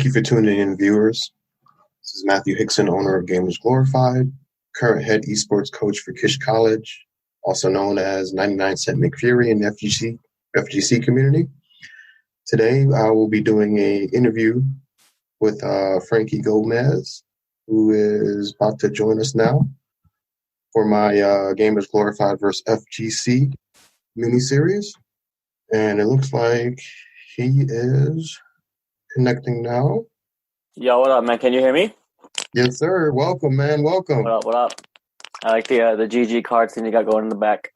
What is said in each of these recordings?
Thank you for tuning in, viewers. This is Matthew Hickson, owner of Gamers Glorified, current head esports coach for Kish College, also known as 99 Cent McFury in the FGC community. Today, I will be doing an interview with Frankie Gomez, who is about to join us now for my Gamers Glorified vs. FGC mini-series. And it looks like he is connecting now. Yo, what up, man? Can you hear me? Yes, sir. Welcome, man. Welcome. What up? I like the GG cards and you got going in the back.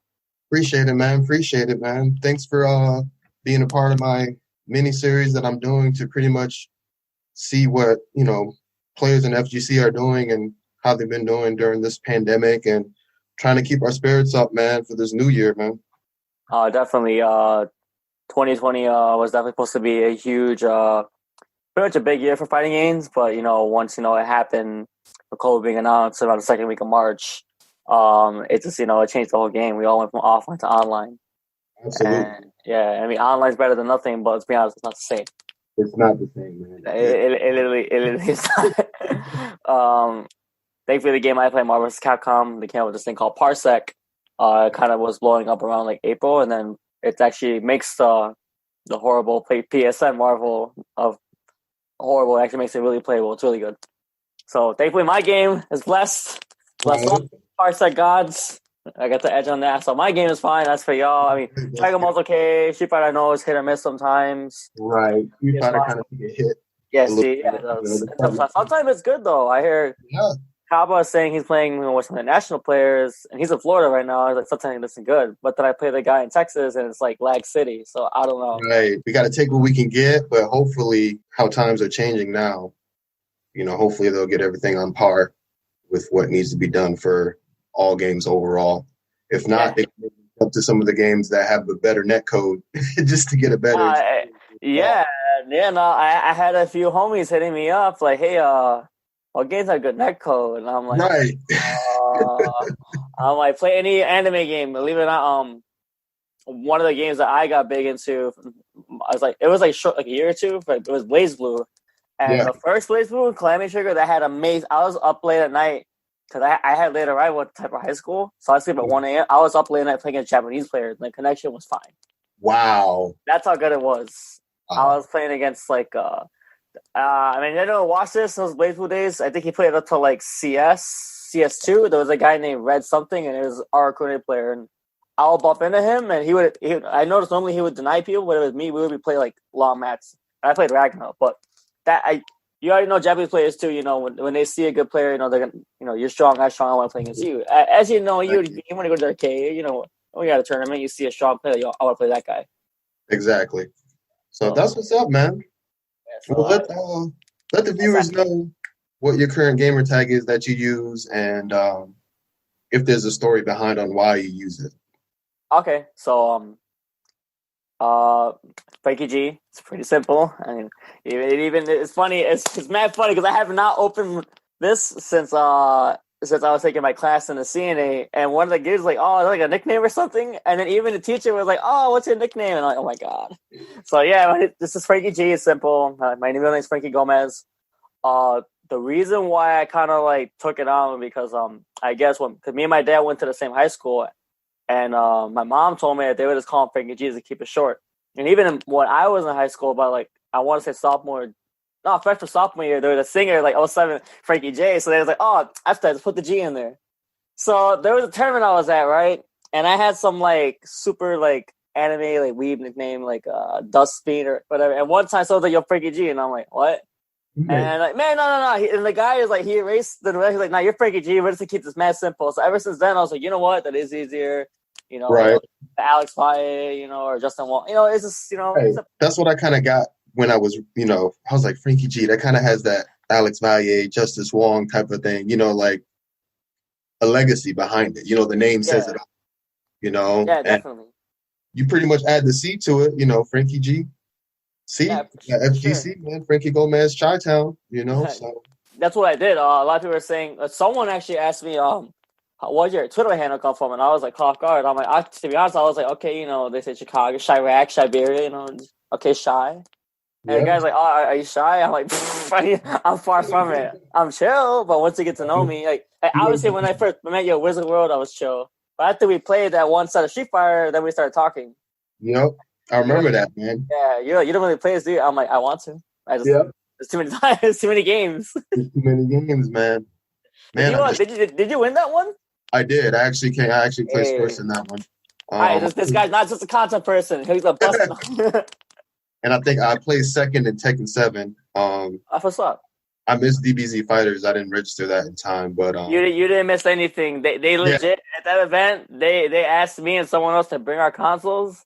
Appreciate it, man. Thanks for being a part of my mini-series that I'm doing to pretty much see what, players in FGC are doing and how they've been doing during this pandemic and trying to keep our spirits up, man, for this new year, man. Definitely. 2020 was definitely supposed to be a huge, pretty much a big year for fighting games. But, once, it happened, the COVID being announced about the second week of March, it just, it changed the whole game. We all went from offline to online. Absolutely. And, yeah, I mean, online's better than nothing, but let's be honest, it's not the same. It's not the same, man. It literally is not. Thankfully, the game I play, Marvel vs. Capcom, they came up with this thing called Parsec. It kind of was blowing up around like April, and then it actually makes the horrible PSN Marvel of horrible. It actually makes it really playable. It's really good. So thankfully, my game is blessed. Parsec gods. I got the edge on that. So my game is fine. That's for y'all. I mean, Dragon Ball's okay. Street Fighter I know is hit or miss sometimes. Right. Street Fighter kind of get hit. Yeah, see, yeah. Sometimes it's good though. I hear Kaba is saying he's playing with some of the national players, and he's in Florida right now. Like, sometimes this isn't good. But then I play the guy in Texas, and it's like Lag City. So I don't know. Right. We got to take what we can get, but hopefully, how times are changing now, hopefully they'll get everything on par with what needs to be done for all games overall. If not, they can move up to some of the games that have a better net code just to get a better. I had a few homies hitting me up like, hey, what games have good net code? And I'm like, right. I'm like, play any anime game. Believe it or not, one of the games that I got big into, it was short, like a year or two, but it was Blaze Blue. And the first Blaze Blue, Calamity Trigger, that had amazing. I was up late at night because I had late arrival at the type of high school, so I sleep at 1 a.m. I was up late at night playing against Japanese players, and the connection was fine. Wow. That's how good it was. I was playing against I didn't watch this in those Blaze Blue days. I think he played up to CS2. There was a guy named Red something, and it was our coordinated player. And I would bump into him, and I noticed normally he would deny people, but it was me. We would play long mats. And I played Ragnarok, but you already know Japanese players too. When they see a good player, they're gonna, you're strong. I'm strong. I want to play against you. As you know, you want to go to the arcade. When you're at a tournament, you see a strong player. I want to play that guy. Exactly. So that's what's up, man. Yeah, so let the viewers know what your current gamer tag is that you use, and if there's a story behind on why you use it. Okay, so Frankie G. It's pretty simple. I mean, it's funny. It's mad funny because I have not opened this since I was taking my class in the CNA, and one of the kids was like, "Oh, is that like a nickname or something?" And then even the teacher was like, "Oh, what's your nickname?" And I'm like, "Oh my god!" So yeah, this is Frankie G. It's simple. My name is Frankie Gomez. The reason why I kind of took it on because I guess because me and my dad went to the same high school, and my mom told me that they would just call him Frankie G to keep it short. And even when I was in high school, about I want to say freshman sophomore year, there was a singer 07 Frankie J. So they was like, oh, after just put the G in there. So there was a tournament I was at, right? And I had some super anime weeb nickname Dust Speed or whatever. And one time someone was like, yo, Frankie G, and I'm like, what? Mm-hmm. And man, no. And the guy is he erased the rest. He's like, nah, you're Frankie G. We're just gonna keep this mad simple. So ever since then, I was like, you know what? That is easier. Right. Alex Valle, or Justin Wall. It's just, Hey, that's what I kind of got when I was, I was like, Frankie G, that kind of has that Alex Valle, Justice Wong type of thing, a legacy behind it. The name says it all, Yeah, definitely. And you pretty much add the C to it, Frankie G. C, FGC, man, Frankie Gomez, Chi-Town, so. That's what I did. A lot of people were saying, someone actually asked me, what's your Twitter handle come from? And I was like, off guard. I'm like, to be honest, I was like, okay, they say Chicago, Chirac, Siberia, okay, Shy. And the Yeah. guy's like, "Oh, are you shy?" I'm like, "I'm far from it. I'm chill." But once you get to know me, like obviously when I first met you at Wizard World, I was chill. But after we played that one set of Street Fighter, then we started talking. Yep. I You're remember like, that, man. yeah, you don't really play this, dude. I'm like, I want to. I just Yep. there's too many times, there's too many games. There's too many games, man. Did Man, you did you win that one? I did. I actually placed Hey, first in that one. all right, this guy's not just a content person. He's a busting. And I think I placed second in Tekken 7. What's up? I missed DBZ Fighters. I didn't register that in time, but You didn't miss anything. They yeah. legit at that event. They asked me and someone else to bring our consoles,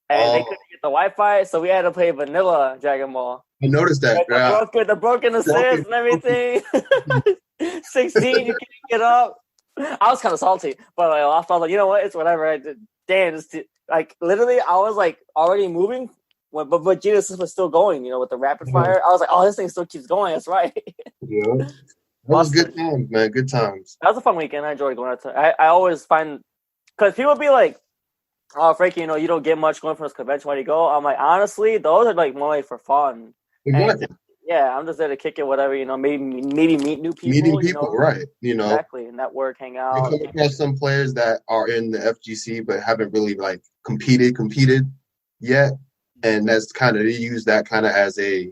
and they couldn't get the Wi-Fi, so we had to play vanilla Dragon Ball. I noticed that. The broken assist and everything. 16, you can't get up. I was kind of salty, but I was like, you know what? It's whatever. I did. Damn, like literally, I was like already moving, but Vegeta was still going. You know, with the rapid fire, I was like, oh, this thing still keeps going. That's right. Yeah. That was good times, man. Good times. That was a fun weekend. I enjoyed going out to. I always find because people be like, "Oh, Frankie, you know, you don't get much going from this convention. Why do you go?" I'm like, honestly, those are like more like for fun. Exactly. And, yeah, I'm just there to kick it, whatever, you know. Maybe meet new people. Meeting people, right? You know, exactly. Network, hang out. You come across some players that are in the FGC but haven't really like competed yet, and that's kind of they use that kind of as a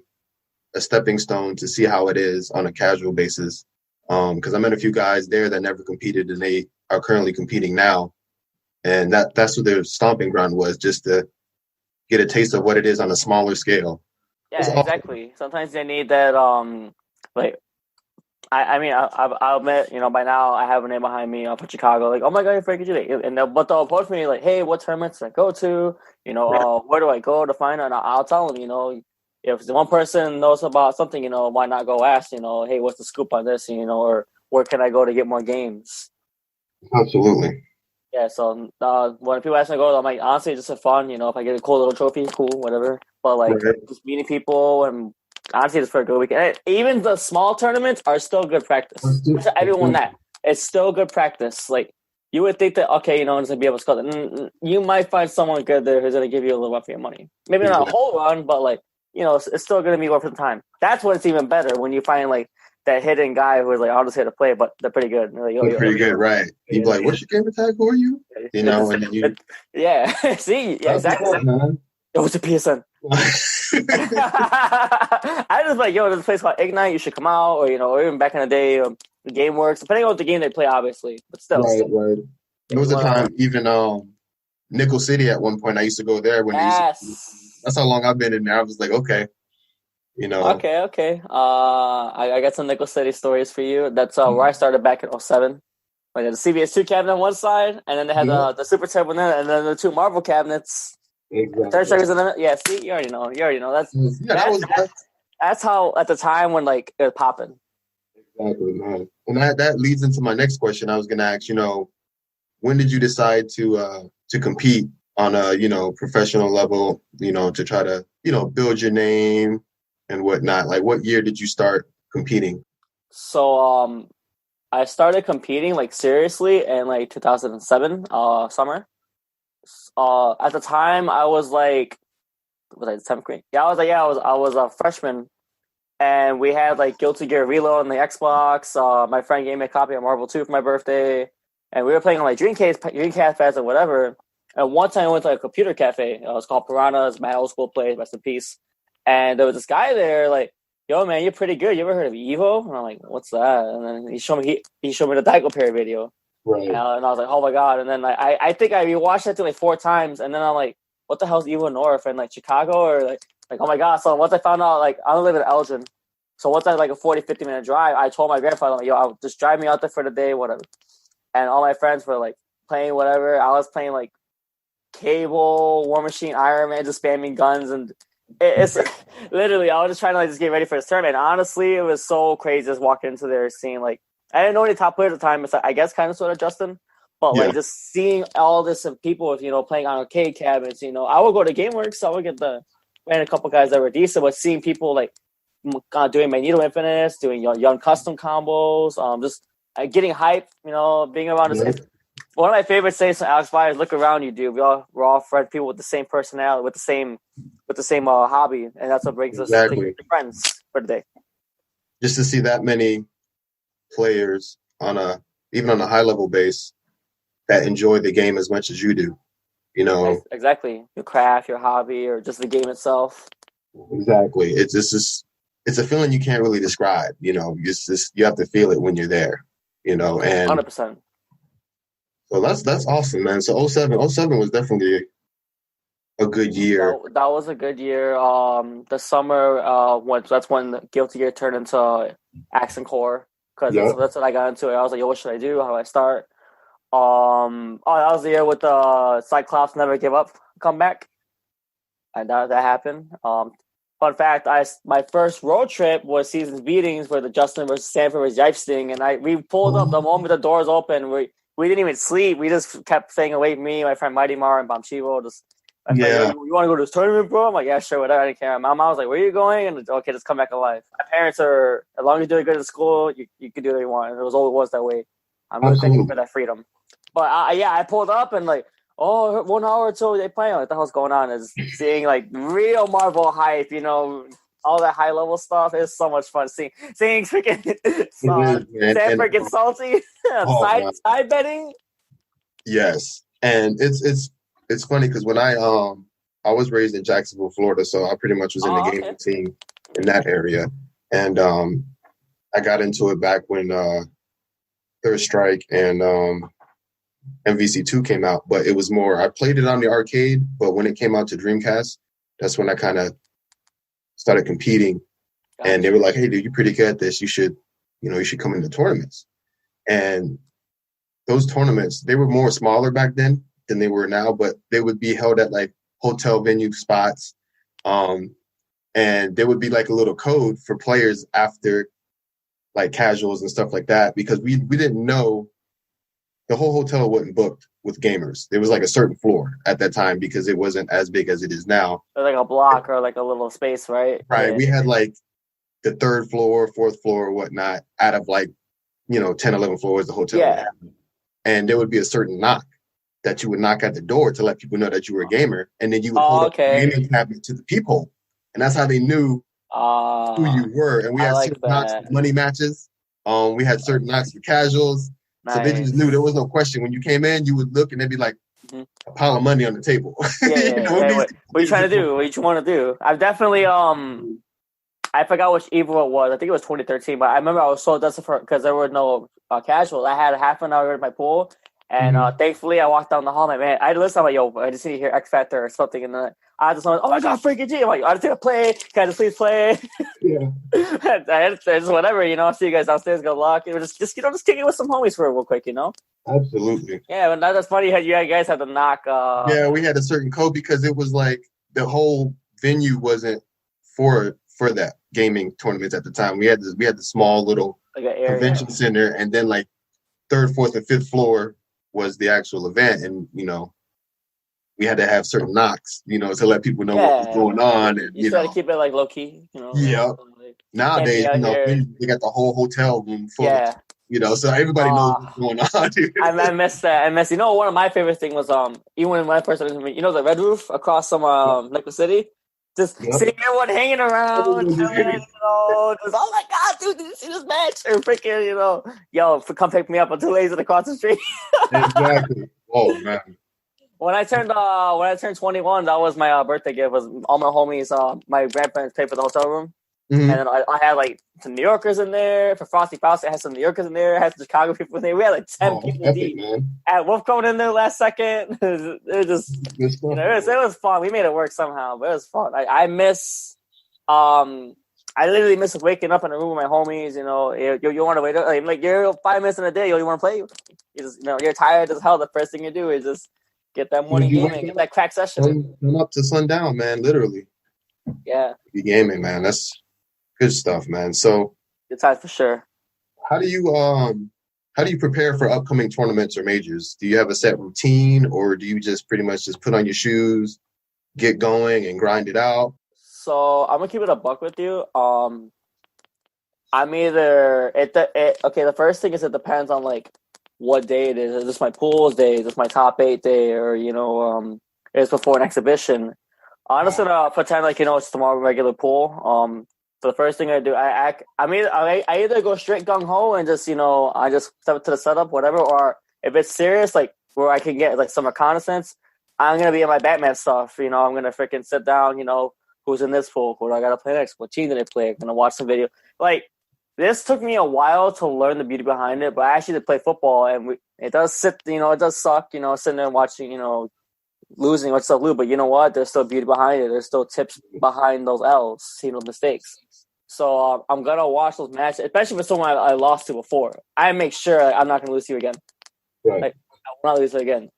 stepping stone to see how it is on a casual basis. Because I met a few guys there that never competed and they are currently competing now, and that's what their stomping ground was, just to get a taste of what it is on a smaller scale. Yeah, exactly. Sometimes they need that. Like I mean, I'll admit, you know, by now I have a name behind me for Chicago. Like, oh my God, Frankie G. And they'll approach me like, hey, what tournaments do I go to? You know, Right. where do I go to find it? And I'll tell them, you know, if one person knows about something, you know, why not go ask, you know, hey, what's the scoop on this? You know, or where can I go to get more games? Absolutely. Yeah, so when people ask me to go, I'm like, honestly, it's just for fun. You know, if I get a cool little trophy, cool, whatever. But like, just meeting people and honestly, just for a good weekend. Even the small tournaments are still good practice. Everyone that it's still good practice. Like you would think that okay, you know, it's gonna be able to score that. You might find someone good there who's gonna give you a little run for your money. Maybe not a whole run, but like you know, it's still gonna be worth the time. That's when it's even better when you find like that hidden guy who's like, I'll just here to play, but they're pretty good. Like, they're pretty good, right? You'd be like, what's your game attack? Who are you? You know, and then you. Yeah, see, yeah, exactly. It was a PSN. I just like, yo, there's a place called Ignite. You should come out, or you know, or even back in the day, the game works depending on what the game they play, obviously. But still, right. There was a time, even Nickel City at one point. I used to go there when that's how long I've been in there. I was like, okay, you know. Okay. I got some Nickel City stories for you. That's where I started back in 07. Like the CVS2 cabinet on one side, and then they had the Super Turbo, and then the two Marvel cabinets. Exactly. Third strikers in the yeah. See, you already know. That's how at the time when like it was popping. Exactly, man. And that leads into my next question. I was gonna ask, you know, when did you decide to compete on a, you know, professional level, you know, to try to, you know, build your name and whatnot? Like what year did you start competing? So I started competing like seriously in like 2007 summer. At the time I was like, was I 10th grade? Yeah, I was a freshman, and we had like Guilty Gear Reload on the Xbox. My friend gave me a copy of Marvel 2 for my birthday, and we were playing on like Dreamcast Fest or whatever. And one time I went to a computer cafe. It was called Piranha's, my old school place, rest in peace. And there was this guy there, like, yo, man, you're pretty good. You ever heard of Evo? And I'm like, what's that? And then he showed me the Daigo Perry video. Right. And I was like, oh my God. And then I think I rewatched that thing like 4 times, and then I'm like, what the hell's Evo North in like Chicago, or like oh my God. So once I found out, like I don't live in Elgin, so once I had like a 40-50 minute drive, I told my grandfather, like, yo, I'll just drive me out there for the day, whatever. And all my friends were like playing whatever. I was playing like Cable, War Machine, Iron Man, just spamming guns, and it's literally I was just trying to like just get ready for this tournament. And honestly, it was so crazy just walking into there, seeing like I didn't know any top players at the time. It's like, I guess kind of sort of Justin. But like just seeing all this of people with, you know, playing on arcade cabinets, you know, I would go to GameWorks, so I would get ran a couple guys that were decent, but seeing people like doing Magneto Infinites, doing young custom combos, just getting hype, you know, being around this One of my favorite sayings from Alex Byers: "Look around you, dude. We're all friends, people with the same personality, with the same hobby, and that's what brings us Exactly. to friends for the day." Just to see that many players even on a high level base that enjoy the game as much as you do. You know, Exactly. Your craft, your hobby, or just the game itself. exactly. It's a feeling you can't really describe. It's just you have to feel it when you're there. And 100%. so that's awesome, man. So '07 was definitely a good year. That was a good year. The summer, that's when Guilty Gear turned into Accent Core because Yeah. that's what I got into. I was like, "Yo, what should I do? How do I start?" That was the year with the Cyclops Never Give Up comeback, and that happened. Fun fact: my first road trip was Seasons Beatings for the Justin versus Sanford versus Yipe Sting, and we pulled up the moment the doors open. We didn't even sleep. We just kept staying awake. Me, my friend Mighty Mar, and Bomchivo just. I was like, "Yo, you want to go to this tournament, bro?" I'm like, "Yeah, sure, whatever." I didn't care. My mom was like, "Where are you going?" And okay, just come back alive. My parents are, as long as you do good in school, you can do what you want. And it was always that way. I'm really thankful for that freedom. But I pulled up and like, 1 hour until they play. What the hell's going on? Is seeing like real Marvel hype, all that high level stuff is so much fun. Seeing freaking Sanford get salty, side betting. Yes, and it's funny because when I was raised in Jacksonville, Florida, so I pretty much was in the gaming team in that area, and I got into it back when Third Strike and MVC2 came out, but it was more. I played it on the arcade, but when it came out to Dreamcast, that's when I kind of started competing, and they were like, "Hey, dude, you're pretty good at this. You should come into tournaments." And those tournaments, they were more smaller back then than they were now, but they would be held at like hotel venue spots. And there would be like a little code for players after like casuals and stuff like that, because we didn't know the whole hotel wasn't booked with gamers. There was like a certain floor at that time because it wasn't as big as it is now. Or like a block or like a little space, right? Right. Yeah. We had like the third floor, fourth floor, or whatnot, out of like, 10, 11 floors the hotel would have. And there would be a certain knock that you would knock at the door to let people know that you were a gamer. And then you would hold up the gaming cabinet to the peephole. And that's how they knew who you were. And we had certain knocks for money matches. We had certain knocks for casuals. Nice. So they just knew there was no question. When you came in, you would look and they'd be like, a pile of money on the table. What are you trying to do? What you want to do? I've definitely I forgot which Evo it was. I think it was 2013, but I remember I was so desperate because there were no casuals. I had a half an hour at my pool, and thankfully I walked down the hall. I had to listen. I'm like, "Yo, I just need to hear X Factor or something," and then I just went, "Oh my god, Frankie G!" I'm like, "I just need to play. Can I just please play?" Yeah. Just whatever, I'll see you guys downstairs. Good luck. Just kick it with some homies for real quick, Absolutely. Yeah, but that's funny how you guys had to knock. Yeah, we had a certain code because it was like the whole venue wasn't for that gaming tournaments at the time. We had the small little convention center, and then like third, fourth, and fifth floor was the actual event, and we had to have certain knocks, to let people know what was going on, and you try to keep it like low key, Yeah. Nowadays, they got the whole hotel room full. Of, so everybody knows what's going on. Dude. I miss that. I miss. One of my favorite things was even when I first started, the Red Roof across from Liquid City. Just seeing everyone hanging around, just, oh my god, dude, did you see this match? Or freaking, yo, come pick me up until laser across the street. Exactly. Oh man. When I turned 21, that was my birthday gift. Was all my homies, my grandparents paid for the hotel room, and then I had like some New Yorkers in there for Frosty Faucet. I had some New Yorkers in there. I had some Chicago people in there. We had like 10 people deep. Man. At Wolf coming in there last second. It was just, it was fun. We made it work somehow, but it was fun. I miss, I literally miss waking up in a room with my homies. You want to wait up, like you're 5 minutes in a day. You want to play? You just, you're tired as hell. The first thing you do is just get that morning gaming, get that crack session. Turn up to sundown, man. Literally. Yeah. Be gaming, man. That's good stuff, man. So good time for sure. How do you prepare for upcoming tournaments or majors? Do you have a set routine, or do you just pretty much just put on your shoes, get going, and grind it out? So I'm gonna keep it a buck with you. I'm either the first thing is it depends on like what day it is. Is this my pools day? Is this my top 8 day? Or, is before an exhibition? I'm just gonna pretend like, it's tomorrow regular pool. So the first thing I do, I either go straight gung ho and just, I just step to the setup, whatever, or if it's serious, like where I can get like some reconnaissance, I'm gonna be in my Batman stuff. I'm gonna freaking sit down. Who's in this pool? Who do I gotta play next? What team did I play? I'm gonna watch some video. Like this took me a while to learn the beauty behind it, but I actually did play football, and it does it does suck. Sitting there and watching, losing or still lose, but you know what? There's still beauty behind it. There's still tips behind those L's, those mistakes. So I'm gonna watch those matches, especially for someone I lost to before. I make sure I'm not gonna lose to you again. Right. Like I will not lose to you again.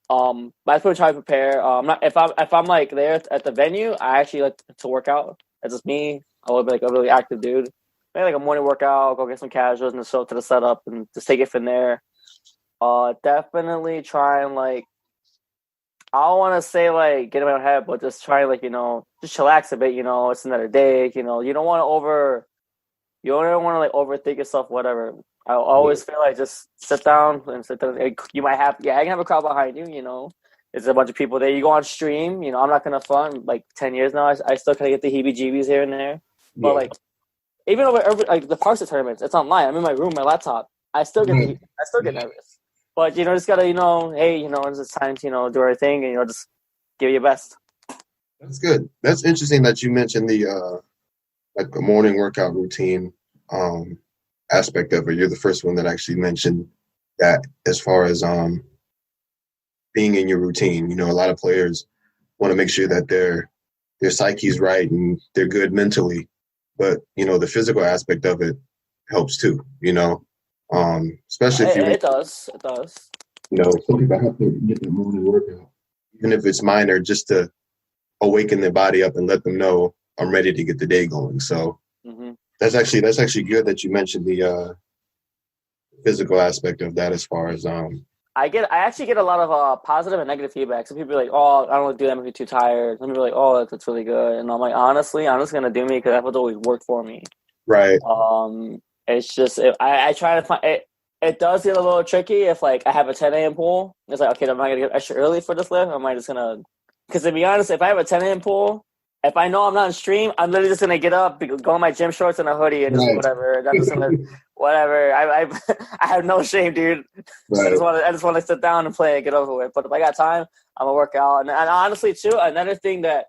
But I try to prepare. If I'm like there at the venue, I actually like to work out. That's just me. I will be like a really active dude. Maybe like a morning workout, go get some casuals and just show up to the setup and just take it from there. Definitely try and like. I don't want to say like get in my head, but just try like just chillax a bit. It's another day. You don't want to you don't want to like overthink yourself. Whatever. I always feel like just sit down and sit down. You might have I can have a crowd behind you. There's a bunch of people there. You go on stream. I'm not gonna front. Like 10 years now, I still kind of get the heebie-jeebies here and there. But like even over like the Parks tournaments, it's online. I'm in my room, my laptop. I still get nervous. But just gotta hey it's time to do our thing and just give your best. That's good. That's interesting that you mentioned the like the morning workout routine aspect of it. You're the first one that actually mentioned that as far as being in your routine. A lot of players want to make sure that their psyche's right and they're good mentally, but the physical aspect of it helps too. Especially if it does. Some people have to get their morning workout, even if it's minor, just to awaken their body up and let them know I'm ready to get the day going. So that's actually good that you mentioned the physical aspect of that. As far as I actually get a lot of positive and negative feedback. Some people are like, "Oh, I don't want to do that. I'm gonna be too tired." Some people are like, "Oh, that's really good," and I'm like, honestly, I'm just gonna do me because that's what's always worked for me. Right. It's just I try to find it. It does get a little tricky if like I have a 10 a.m. pool. It's like, okay, am I gonna get extra early for this lift? Or am I just gonna? Because to be honest, if I have a 10 a.m. pool, if I know I'm not on stream, I'm literally just gonna get up, go in my gym shorts and a hoodie, and just whatever. I'm just gonna whatever. I I have no shame, dude. Right. I just want to sit down and play and get over with. But if I got time, I'm gonna work out. And honestly, too, another thing that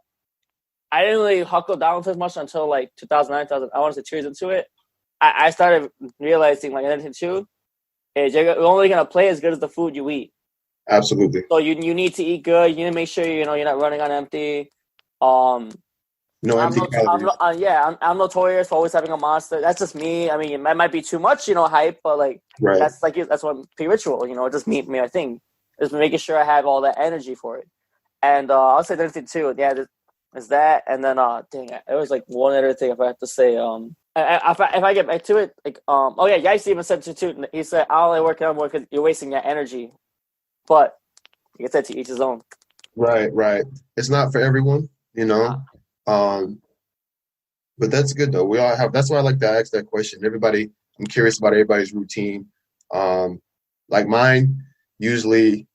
I didn't really huckle down as much until like 2009, I want to say 2 years into it. I started realizing like another thing too is you're only gonna play as good as the food you eat. Absolutely. So you need to eat good. You need to make sure you're not running on empty. No empty calories. I'm notorious for always having a monster. That's just me. I mean, it might be too much, hype, but like that's what pre-ritual. Just me. I think just making sure I have all that energy for it. And I'll say another thing too. Yeah, is that, and then it was like one other thing if I have to say. If I get back to it, like Yice even said too. He said, "I only work out more because you're wasting your energy." But like I said, to each his own. Right. It's not for everyone, but that's good though. We all have. That's why I like to ask that question. I'm curious about everybody's routine. Like mine, usually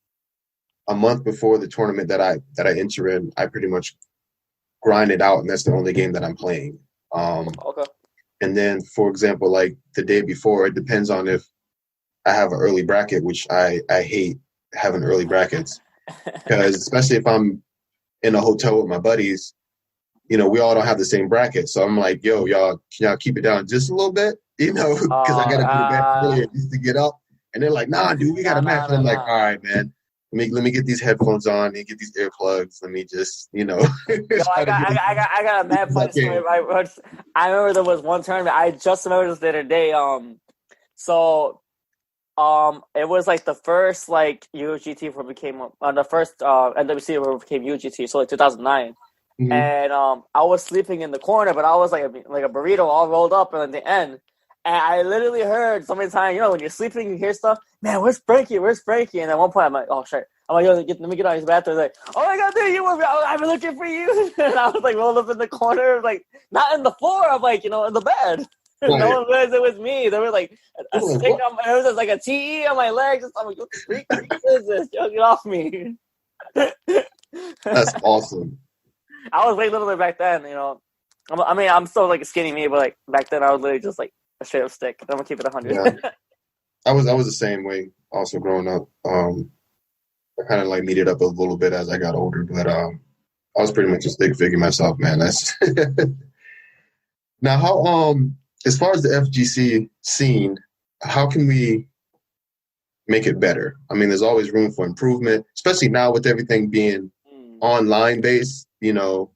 a month before the tournament that I enter in, I pretty much grind it out, and that's the only game that I'm playing. Okay. And then, for example, like the day before, it depends on if I have an early bracket, which I hate having early brackets, because especially if I'm in a hotel with my buddies, we all don't have the same bracket. So I'm like, yo, y'all, can y'all keep it down just a little bit? Because I got to go to bed earlier just to get up. And they're like, nah, dude, we got a match. And I'm like, all right, man. Let me get these headphones on and get these earplugs. Let me just, Yo, I got a mad funny story. I remember there was one tournament. I just remember this the other day. It was like the first like UGT where became the first NWC where it became UGT. So like 2009. Mm-hmm. And I was sleeping in the corner, but I was like a burrito all rolled up and at the end. And I literally heard so many times, when you're sleeping, you hear stuff. Man, where's Frankie? And at one point, I'm like, oh shit. I'm like, yo, let me get on his bathroom. Like, oh my god, dude, I've been looking for you. And I was like rolled up in the corner, like not in the floor. I'm like, in the bed. No Right. one realized it was me. There was like a I'm like, stick what? on there was like a TE on my legs. I'm like, what the freak is this? Yo, get off me. That's awesome. I was way little back then, you know. I mean, I'm still like a skinny me, but like back then I was literally just like a straight up stick. I'm gonna keep it 100. Yeah. I was the same way also growing up. I kind of like needed up a little bit as I got older, but I was pretty much a stick figure myself, man. That's now how as far as the FGC scene, how can we make it better? I mean, there's always room for improvement, especially now with everything being online based. This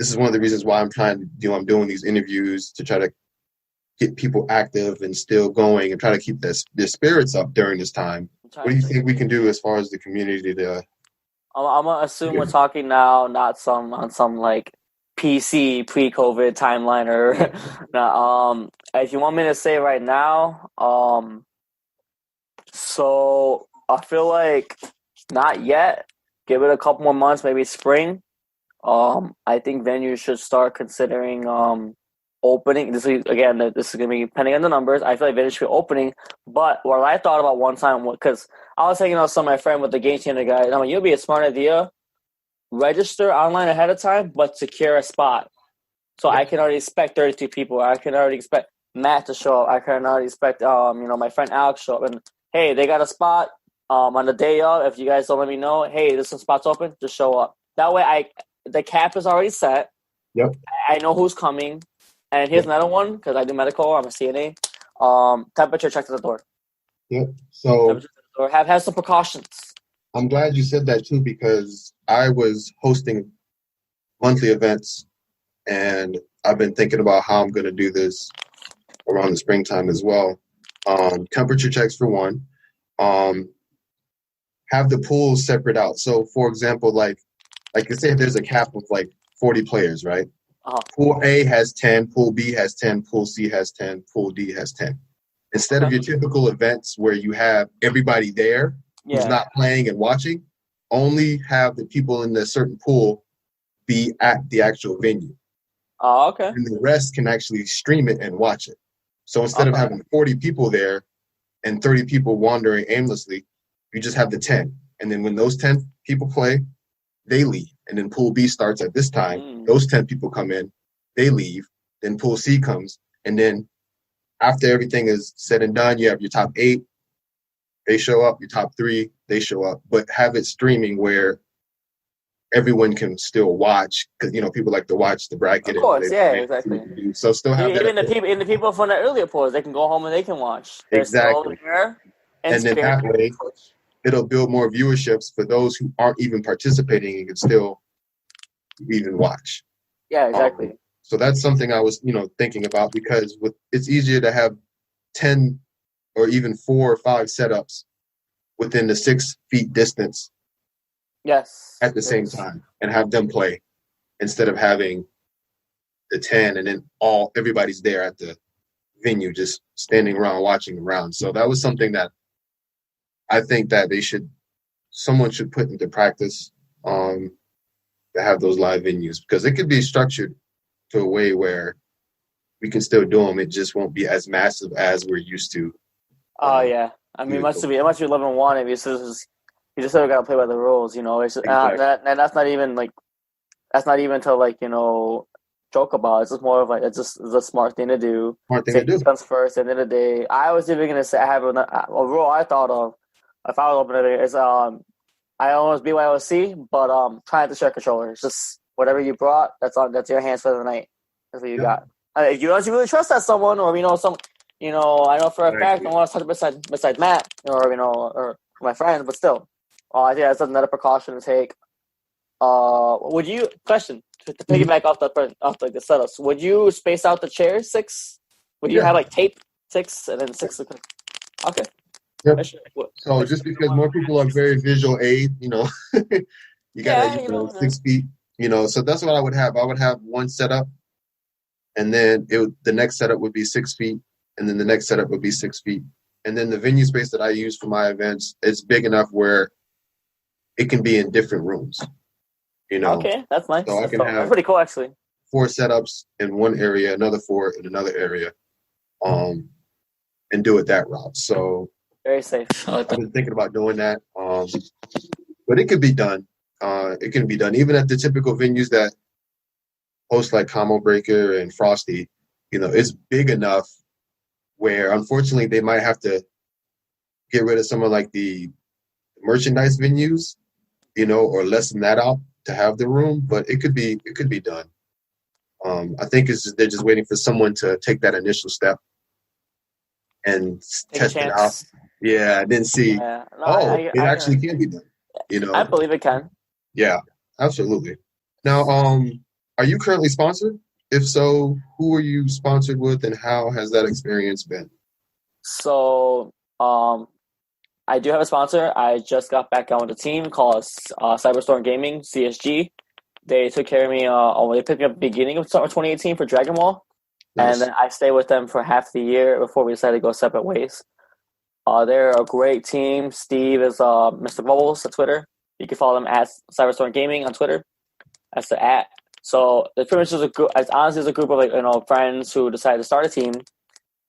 is one of the reasons why I'm doing these interviews to try to get people active and still going and try to keep their spirits up during this time. What do you think we can do as far as the community to? I'm gonna assume we're talking now, not on some like PC pre-COVID timeline or not. If you want me to say right now, so I feel like not yet. Give it a couple more months, maybe spring. I think venues should start considering opening. This is gonna be depending on the numbers. I feel like venues should be opening. But what I thought about one time, because I was hanging out with some of my friend with the game changer guy, and I'm like, it'd be a smart idea. Register online ahead of time, but secure a spot. So I can already expect 32 people. I can already expect Matt to show up. I can already expect my friend Alex show up. And hey, they got a spot on the day of. If you guys don't let me know, hey, there's some spots open, just show up. That way the cap is already set. Yep. I know who's coming. And here's another one, because I do medical, I'm a CNA. Temperature check at the door. Yep. So have some precautions. I'm glad you said that too, because I was hosting monthly events and I've been thinking about how I'm going to do this around the springtime as well. Temperature checks for one. Have the pools separate out. So for example, like you say, there's a cap of like 40 players, right? Pool A has 10, Pool B has 10, Pool C has 10, Pool D has 10. Instead of your typical events where you have everybody there who's not playing and watching, only have the people in the certain pool be at the actual venue. Oh, okay. And the rest can actually stream it and watch it. So instead of having 40 people there and 30 people wandering aimlessly, you just have the 10. And then when those 10 people play, they leave. And then Pool B starts at this time. Those 10 people come in, they leave. Then Pool C comes. And then after everything is said and done, you have your top 8. They show up. Your top 3, they show up. But have it streaming where everyone can still watch, because people like to watch the bracket. Of course, exactly. So still have even the people from the earlier pools, they can go home and they can watch. They're exactly still there. And then that way, it'll build more viewerships for those who aren't even participating and can still even watch. Yeah, exactly. So that's something I was, thinking about, because it's easier to have 10 or even 4 or 5 setups within the 6 feet distance. Yes. At the same time, and have them play instead of having the 10 and then everybody's there at the venue just standing around watching around. So that was something that I think that someone should put into practice, to have those live venues, because it could be structured to a way where we can still do them. It just won't be as massive as we're used to. Oh yeah, I mean, it must be 11-1. You just sort of gotta play by the rules, It's just, and that's not even to joke about. It's just more of like it's a smart thing to do. Safety comes first. At the end of the day, I was even gonna say I have a rule I thought of if I was opening it is I almost BYOC, but trying to share controllers. Just whatever you brought, that's your hands for the night. That's what you got. If you really trust that someone, or I know for a fact I want to touch beside Matt, or my friends, but still. I think that's another precaution to take. Would you to piggyback off the setups? Would you space out the chairs 6? Would you have like tape 6 and then 6? Okay. Yep. So just because more people are very visual aid, you gotta 6 feet. So that's what I would have. I would have one setup, and then the next setup would be 6 feet, and then the next setup would be 6 feet, and then the venue space that I use for my events is big enough where it can be in different rooms, Okay, that's nice. So I can that's pretty cool, actually. 4 setups in one area, another 4 in another area, and do it that route. So Very safe. I like I've that. been thinking about doing that, but it could be done. It can be done even at the typical venues that host like Combo Breaker and Frosty. It's big enough where unfortunately they might have to get rid of some of like the merchandise venues, or lessen that out to have the room. But it could be done. I think they're just waiting for someone to take that initial step and Take a test it out. chance. Yeah, and then see. Yeah. No, It actually can be done. I believe it can. Yeah, absolutely. Now, are you currently sponsored? If so, who are you sponsored with, and how has that experience been? So, I do have a sponsor. I just got back on with a team called Cyberstorm Gaming, CSG. They took care of me. They picked me up at the beginning of summer 2018 for Dragon Ball, and Nice. then I stayed with them for half the year before we decided to go separate ways. They're a great team. Steve is Mr. Bubbles on Twitter. You can follow them at Cyberstorm Gaming on Twitter. That's the at. So it's pretty much just a group. It's honestly a group of friends who decided to start a team,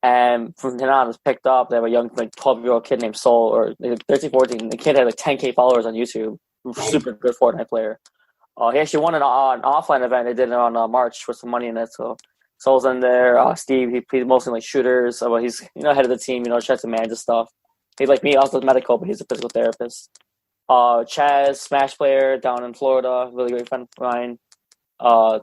and from then on, it was picked up. They have a young 12-year-old kid named Soul, or 13, 14. The kid had like 10K followers on YouTube. Super good Fortnite player. He actually won an offline event. They did it on March with some money in it. So Soul's in there. Steve, he plays mostly like shooters. So he's head of the team. Tries to manage the stuff. He's like me, also medical, but he's a physical therapist. Chaz, Smash player down in Florida, really great friend of mine. I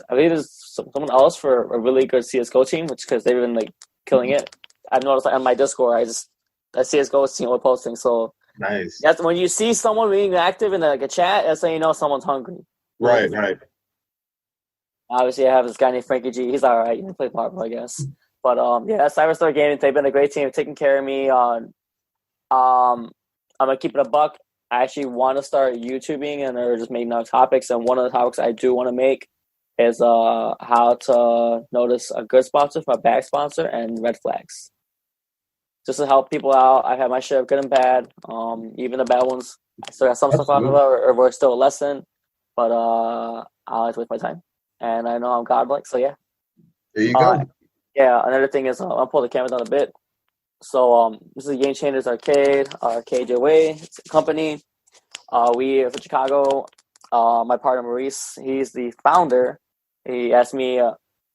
believe there's someone else for a really good CS:GO team, which because they've been like killing it. I've noticed on my Discord, that CS:GO team we're posting. So Nice. that's when you see someone being active in a chat, that's when someone's hungry. Right, right. Obviously, I have this guy named Frankie G. He's all right. He plays Marvel, I guess. But Cyberstar Gaming, they've been a great team, taking care of me. I'm gonna keep it a buck. I actually want to start YouTubing and or just making topics. And one of the topics I do want to make is how to notice a good sponsor from a bad sponsor and red flags. Just to help people out. I've had my share of good and bad. Even the bad ones, I still got some stuff out of it, or we're still a lesson. But I like to waste my time, and I know I'm godlike, so yeah. There you go. Yeah. Another thing is I'll pull the camera down a bit. So this is Game Changers Arcade, KJWay. It's a company. We are from Chicago. My partner Maurice, he's the founder. He asked me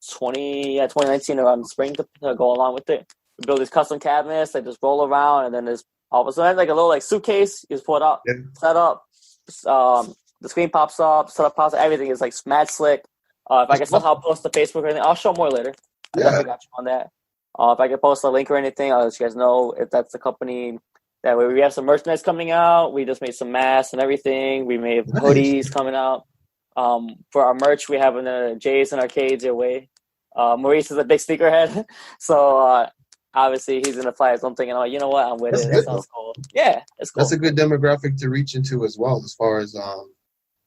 2019 around spring to go along with it. We build these custom cabinets. They just roll around, and then there's all of a sudden like a little suitcase. You just pull it up, set up. The screen pops up, setup pops up. Everything is like mad slick. If I can somehow post to Facebook or anything, I'll show more later. I definitely got you on that. If I can post a link or anything, I'll let you guys know if that's the company. That way, we have some merchandise coming out. We just made some masks and everything. We made hoodies coming out. For our merch, we have the J's and Arcades your way. Maurice is a big sneakerhead, so obviously he's gonna fly his own thing. And I'm like, you know what? I'm with it. That sounds cool. Yeah, it's cool. That's a good demographic to reach into as well, as far as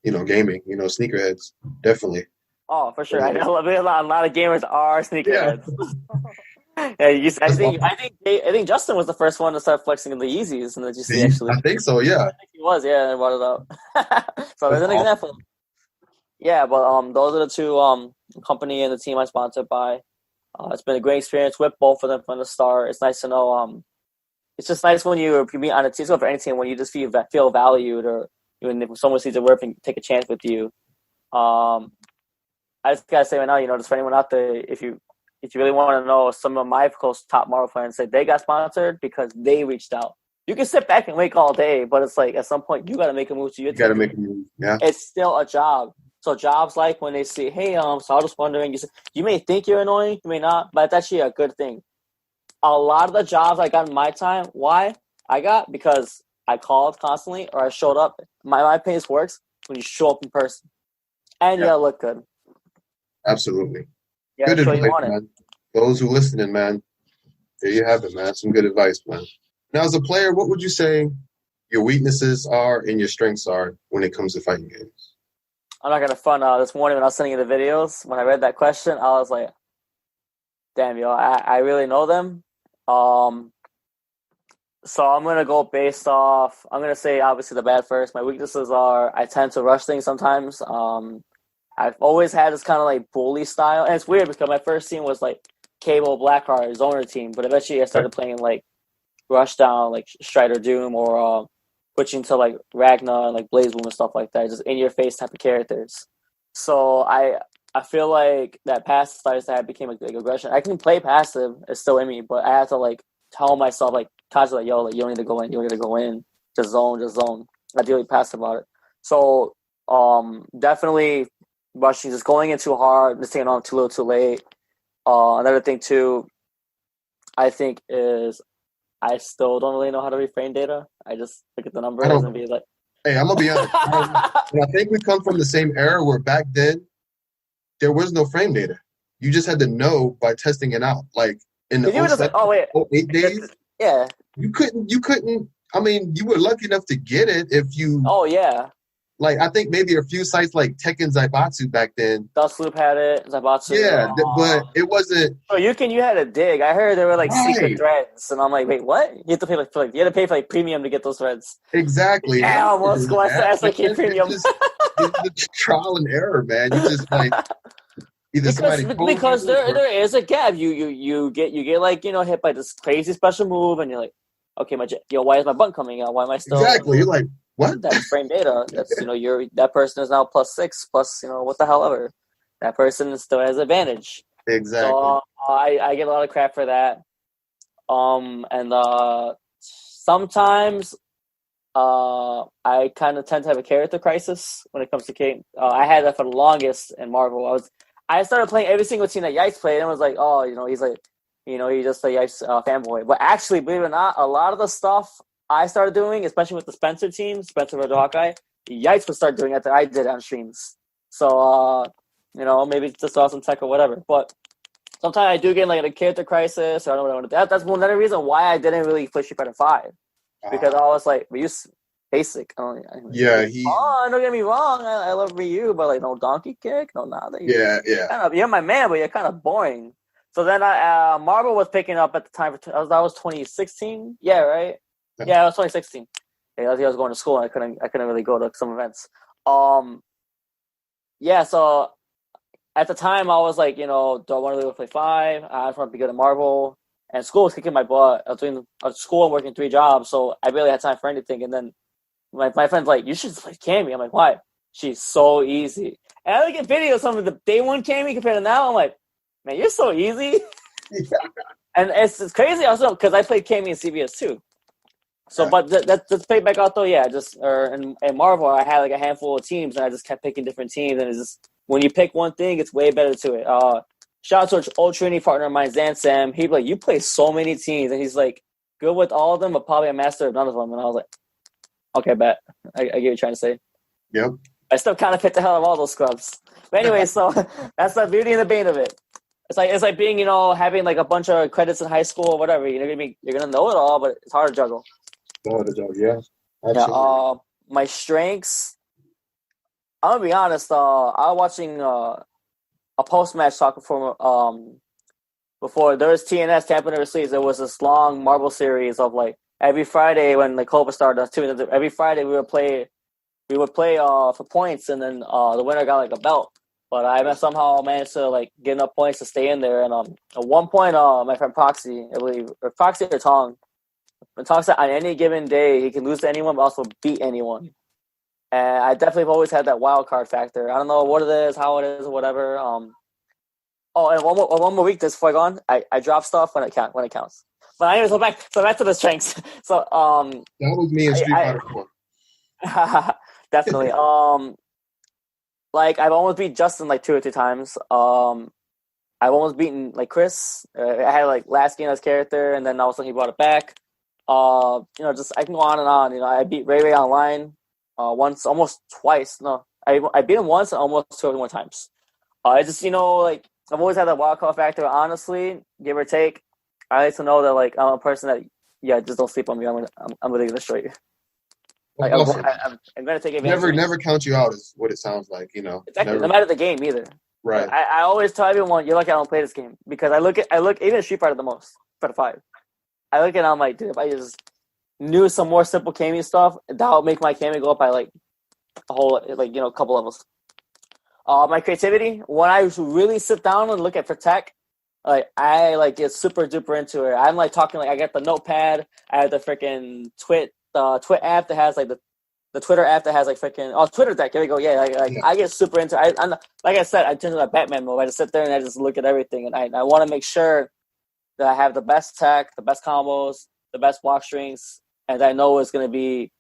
gaming. Sneakerheads definitely. Oh, for sure. I know a lot of gamers are sneakerheads. Yeah, I think Justin was the first one to start flexing in the Yeezys, and you see actually. I think so. Yeah, I think he was. Yeah, and brought it up. So there's an example. Yeah, but those are the two company and the team I'm sponsored by. It's been a great experience with both of them from the start. It's nice to know. It's just nice when you meet on a team, so for any team, when you just feel valued, or even if someone sees your work and take a chance with you. I just gotta say right now, just for anyone out there, if you really want to know, some of my close top Marvel fans say they got sponsored because they reached out. You can sit back and wait all day, but it's like at some point you got to make a move to your team. You got to make a move. Yeah, it's still a job. So jobs like when they say, "Hey, so I was just wondering," you may think you're annoying, you may not, but it's actually a good thing. A lot of the jobs I got in my time, why I got because I called constantly or I showed up. My pace works when you show up in person, and you gotta look good. Absolutely. Yeah, good advice, man. Those who listening, man, there you have it, man. Some good advice, man. Now, as a player, what would you say your weaknesses are and your strengths are when it comes to fighting games? I'm not gonna front. This morning when I was sending you the videos, when I read that question, I was like, "Damn, I really know them." So I'm gonna go based off. I'm gonna say obviously the bad first. My weaknesses are I tend to rush things sometimes. I've always had this kind of like bully style, and it's weird because my first team was like Cable Blackheart zoner team, but eventually I started playing like Rushdown, like Strider Doom, or switching to like Ragnar and like Blaze Boom and stuff like that, just in your face type of characters. So I feel like that passive style became like aggression. I can play passive; it's still in me, but I have to like tell myself like constantly, like, yo, like you don't need to go in, you don't need to go in, just zone, just zone. I feel really passive about it. So definitely rushing, just going in too hard, just taking on too little, too late. Another thing too, I think is I still don't really know how to reframe data. I just look at the I numbers and don't. be like, Hey, I'm gonna be honest. And I think we come from the same era where back then there was no frame data. You just had to know by testing it out. Like in the you were just like, 07, oh wait, 08 days, yeah, you couldn't. I mean, you were lucky enough to get it if you oh yeah. like. I think maybe a few sites like Tekken Zaibatsu back then. Dust Loop had it, Zaibatsu. Yeah, but it wasn't Oh, you had a dig. I heard there were like secret right. threads, and I'm like, wait, what? You have to pay like you had to pay for like premium to get those threads. Exactly. And I Yeah, remember let's doing go. I that. But SRK then premium. it's just trial and error, man. You just like either somebody told because you or there is a gap. You get like hit by this crazy special move, and you're like, okay, why is my button coming out? Why am I still exactly. You're like, what? that's frame data? That's you're that person is now +6 plus what the hell ever. That person still has advantage. Exactly. So I get a lot of crap for that. And sometimes I kind of tend to have a character crisis when it comes to game. I had that for the longest in Marvel. I started playing every single team that Yikes played, and was like, oh, he's like, he's just a Yikes fanboy. But actually, believe it or not, a lot of the stuff I started doing, especially with the Spencer team, Spencer versus Hawkeye, Yikes would start doing it that I did on streams. So, maybe it's just awesome tech or whatever. But sometimes I do get like a character crisis, or I don't know what that's another reason why I didn't really play Street Fighter 5. Because I was like, Ryu's basic. Yeah, Don't get me wrong. I love Ryu, but like no donkey kick, no nada. yeah. You're my man, but you're kind of boring. So then Marvel was picking up at the time. That was 2016. Yeah, right. Yeah, it was 2016. Yeah, I was going to school. And I couldn't really go to some events. Yeah. So at the time, I was like, do I want to really play 5? I just want to be good at Marvel. And school was kicking my butt. I was doing school and working 3 jobs, so I barely had time for anything. And then my friend's like, you should just play Cammy. I'm like, why? She's so easy. And I look at videos of some of the day one Cammy compared to now. I'm like, man, you're so easy. And it's crazy also because I played Cammy in CBS too. So, but let's play back out though. Yeah, in Marvel, I had like a handful of teams, and I just kept picking different teams. And it's just when you pick one thing, it's way better to it. Shout out to an old Trinity partner of mine, Zan Sam. He'd be like, you play so many teams. And he's like, good with all of them, but probably a master of none of them. And I was like, okay, bet. I get what you're trying to say. Yep. I still kind of picked the hell out of all those scrubs. But anyway, so that's the beauty and the bane of it. It's like being, having like a bunch of credits in high school or whatever. You're gonna know it all, but it's hard to juggle. Yeah. Absolutely. Yeah. My strengths. I'm gonna be honest. I was watching a post-match talk before there was TNS Tampa Never Sleeps. There was this long Marvel series of like every Friday when the Cobra started. Every Friday we would play for points, and then the winner got like a belt. But I somehow managed to like get enough points to stay in there. And at one point, my friend Proxy, I believe, or Proxy or Tong, when Tong said on any given day he can lose to anyone, but also beat anyone. And I definitely have always had that wild card factor. I don't know what it is, how it is, or whatever. And one more weakness before I go on. I drop stuff when it counts. But anyways, so back to the strengths. So that was me in Street Fighter 4. Definitely. Like I've almost beat Justin like 2 or 3 times. I've almost beaten like Chris. I had like last game as character, and then all of a sudden he brought it back. Just I can go on and on. I beat Ray online once, almost twice. No, I beat him once and almost 2 or more times. I just like I've always had that wild card factor. Honestly, give or take, I like to know that like I'm a person that just don't sleep on me. I'm really gonna destroy you. Like, Awesome. I'm gonna take advantage. Never count you out is what it sounds like. Exactly. No matter the game either. Right. I always tell everyone, you're lucky I don't play this game because I look even at Street Fighter the most for the 5. I look at it, I'm like, dude, if I just knew some more simple Kami stuff, that would make my Kami go up by like a whole a couple levels. My creativity, when I really sit down and look at for tech, like I like get super duper into it. I'm like talking like I got the notepad, I have the freaking Twit app that has like the Twitter app that has like freaking Twitter deck. There we go. Yeah, like Yeah. I get super into it. I'm like I said, I turn to that Batman mode. I just sit there and I just look at everything, and I want to make sure that I have the best tech, the best combos, the best block strings, and I know it's gonna be.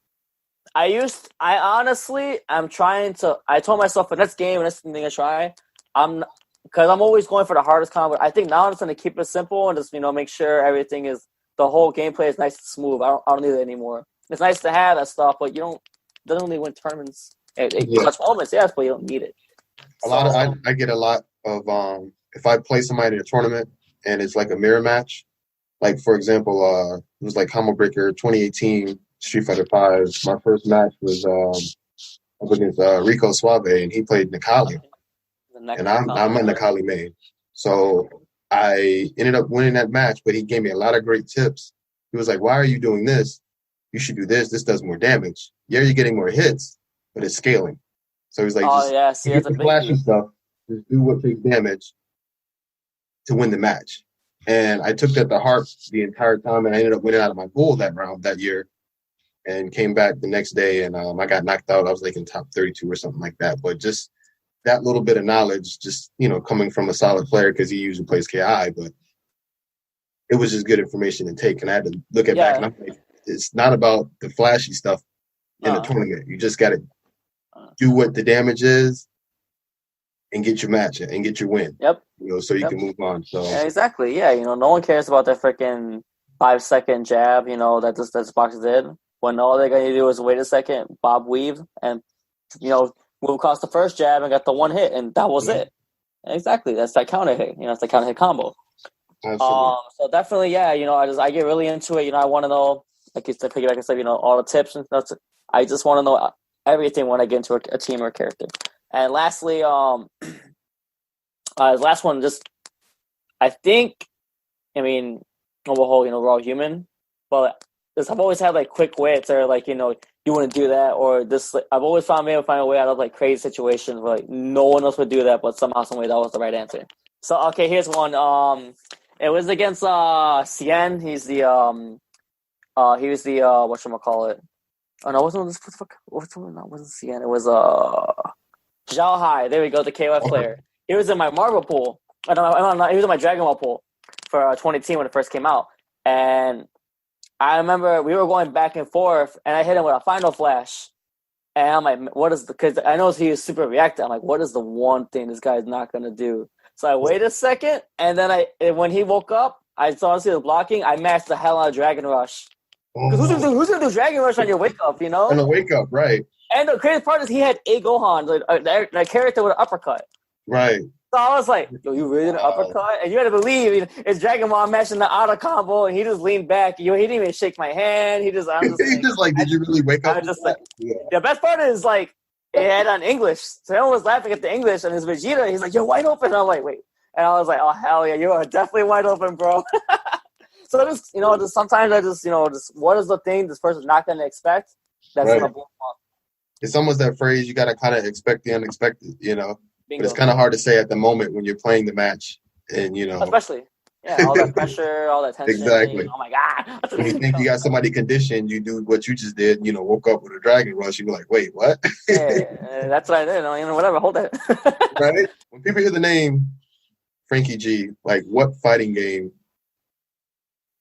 I'm trying to. I told myself for next game, next thing I try, because I'm always going for the hardest combo. I think now I'm just gonna keep it simple and just make sure everything is the whole gameplay is nice and smooth. I don't need it anymore. It's nice to have that stuff, but you don't doesn't really win tournaments. Clutch moments, yes, but you don't need it. I get a lot of if I play somebody in a tournament and it's like a mirror match, like for example, it was like Combo Breaker 2018 Street Fighter 5. My first match was up against Rico Suave, and he played Nikali, and I'm a Nikali main, so I ended up winning that match. But he gave me a lot of great tips. He was like, "Why are you doing this? You should do this. This does more damage. Yeah, you're getting more hits, but it's scaling." So he's like, that's a flashy stuff. Just do what takes damage to win the match. And I took that to heart the entire time, and I ended up winning out of my pool that year, and came back the next day, and I got knocked out. I was like in top 32 or something like that. But just that little bit of knowledge, just coming from a solid player, because he usually plays KI, but it was just good information to take. And I had to look at back, and I'm like, it's not about the flashy stuff in a tournament. You just got to do what the damage is and get your match and get your win. Yep. So you can move on. So yeah, exactly. Yeah, no one cares about that freaking 5-second jab. That this box did when all they're gonna do is wait a second, bob weave, and move across the first jab and got the one hit, and that was it. Exactly. That's that counter hit. It's the counter hit combo. Absolutely. So definitely, yeah. I get really into it. I want to know, like you said, piggyback and stuff. all the tips and stuff. I just want to know everything when I get into a team or a character. And lastly, last one, just I think, on the whole, we're all human, but I've always had like quick wits, or like you want to do that, or this. I've always found able to find a way out of like crazy situations where like no one else would do that, but somehow, some way, that was the right answer. So okay, here's one. It was against Cien. He's the he was the whatchamacallit. Oh no, wasn't Cien. It was Zhao Hai. There we go, the KOF player. He was in my Marvel pool. He was in my Dragon Ball pool for 2010 when it first came out. And I remember we were going back and forth, and I hit him with a Final Flash. And I'm like, what is because I know he was super reactive. I'm like, what is the one thing this guy's not going to do? So I wait a second, and then when he woke up, I saw he was blocking. I mashed the hell out of Dragon Rush. Because who's gonna do Dragon Rush on your wake up, On a wake up, right. And the crazy part is he had a Gohan, that character with an uppercut. Right. So I was like, yo, you really did an uppercut? And you had to believe it's Dragon Ball mashing the auto combo, and he just leaned back. He didn't even shake my hand. I'm just did you really wake up? I was just like, the best part is like, it had on English. So everyone was laughing at the English, and his Vegeta, he's like, you're wide open. And I'm like, wait. And I was like, oh, hell yeah, you are definitely wide open, bro. So just sometimes I just what is the thing this person's not going to expect that's going to blow up? It's almost that phrase, you got to kind of expect the unexpected, Bingo. But it's kind of hard to say at the moment when you're playing the match, and especially, all that pressure, all that tension. Exactly. Oh my god! When you think you got somebody conditioned, you do what you just did. Woke up with a Dragon Rush. You be like, wait, what? That's what I did. Whatever, hold that. Right? When people hear the name Frankie G, like what fighting game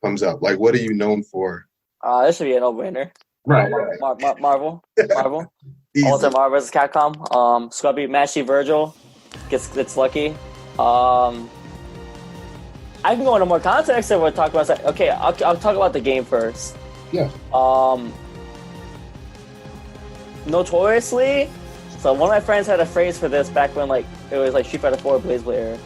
comes up? Like, what are you known for? This should be a no-brainer. Right. Marvel. Ultimate Marvel vs. Capcom. Scrubby Mashy Virgil gets lucky. I can go into more context and we'll talk about that. Okay, I'll talk about the game first. Yeah. Notoriously, so one of my friends had a phrase for this back when it was like Street Fighter 4 Blaze Blade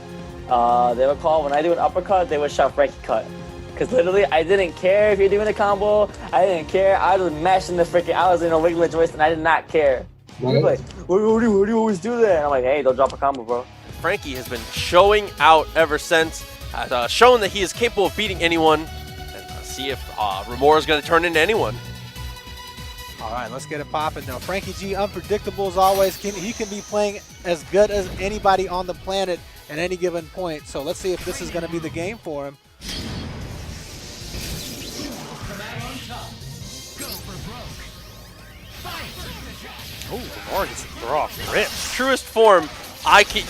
era. They would call when I do an uppercut, they would shout Frankie cut. Because literally, I didn't care if you're doing a combo. I didn't care. I was mashing the freaking. I was wiggling the joystick, and I did not care. He was like, why do you always do that? And I'm like, hey, don't drop a combo, bro. Frankie has been showing out ever since. Has shown that he is capable of beating anyone. And see if Remora is going to turn into anyone. All right, let's get it popping now. Frankie G, unpredictable as always. He can be playing as good as anybody on the planet at any given point. So let's see if this is going to be the game for him. Oh, Lamar gets a throw off rip. Truest form,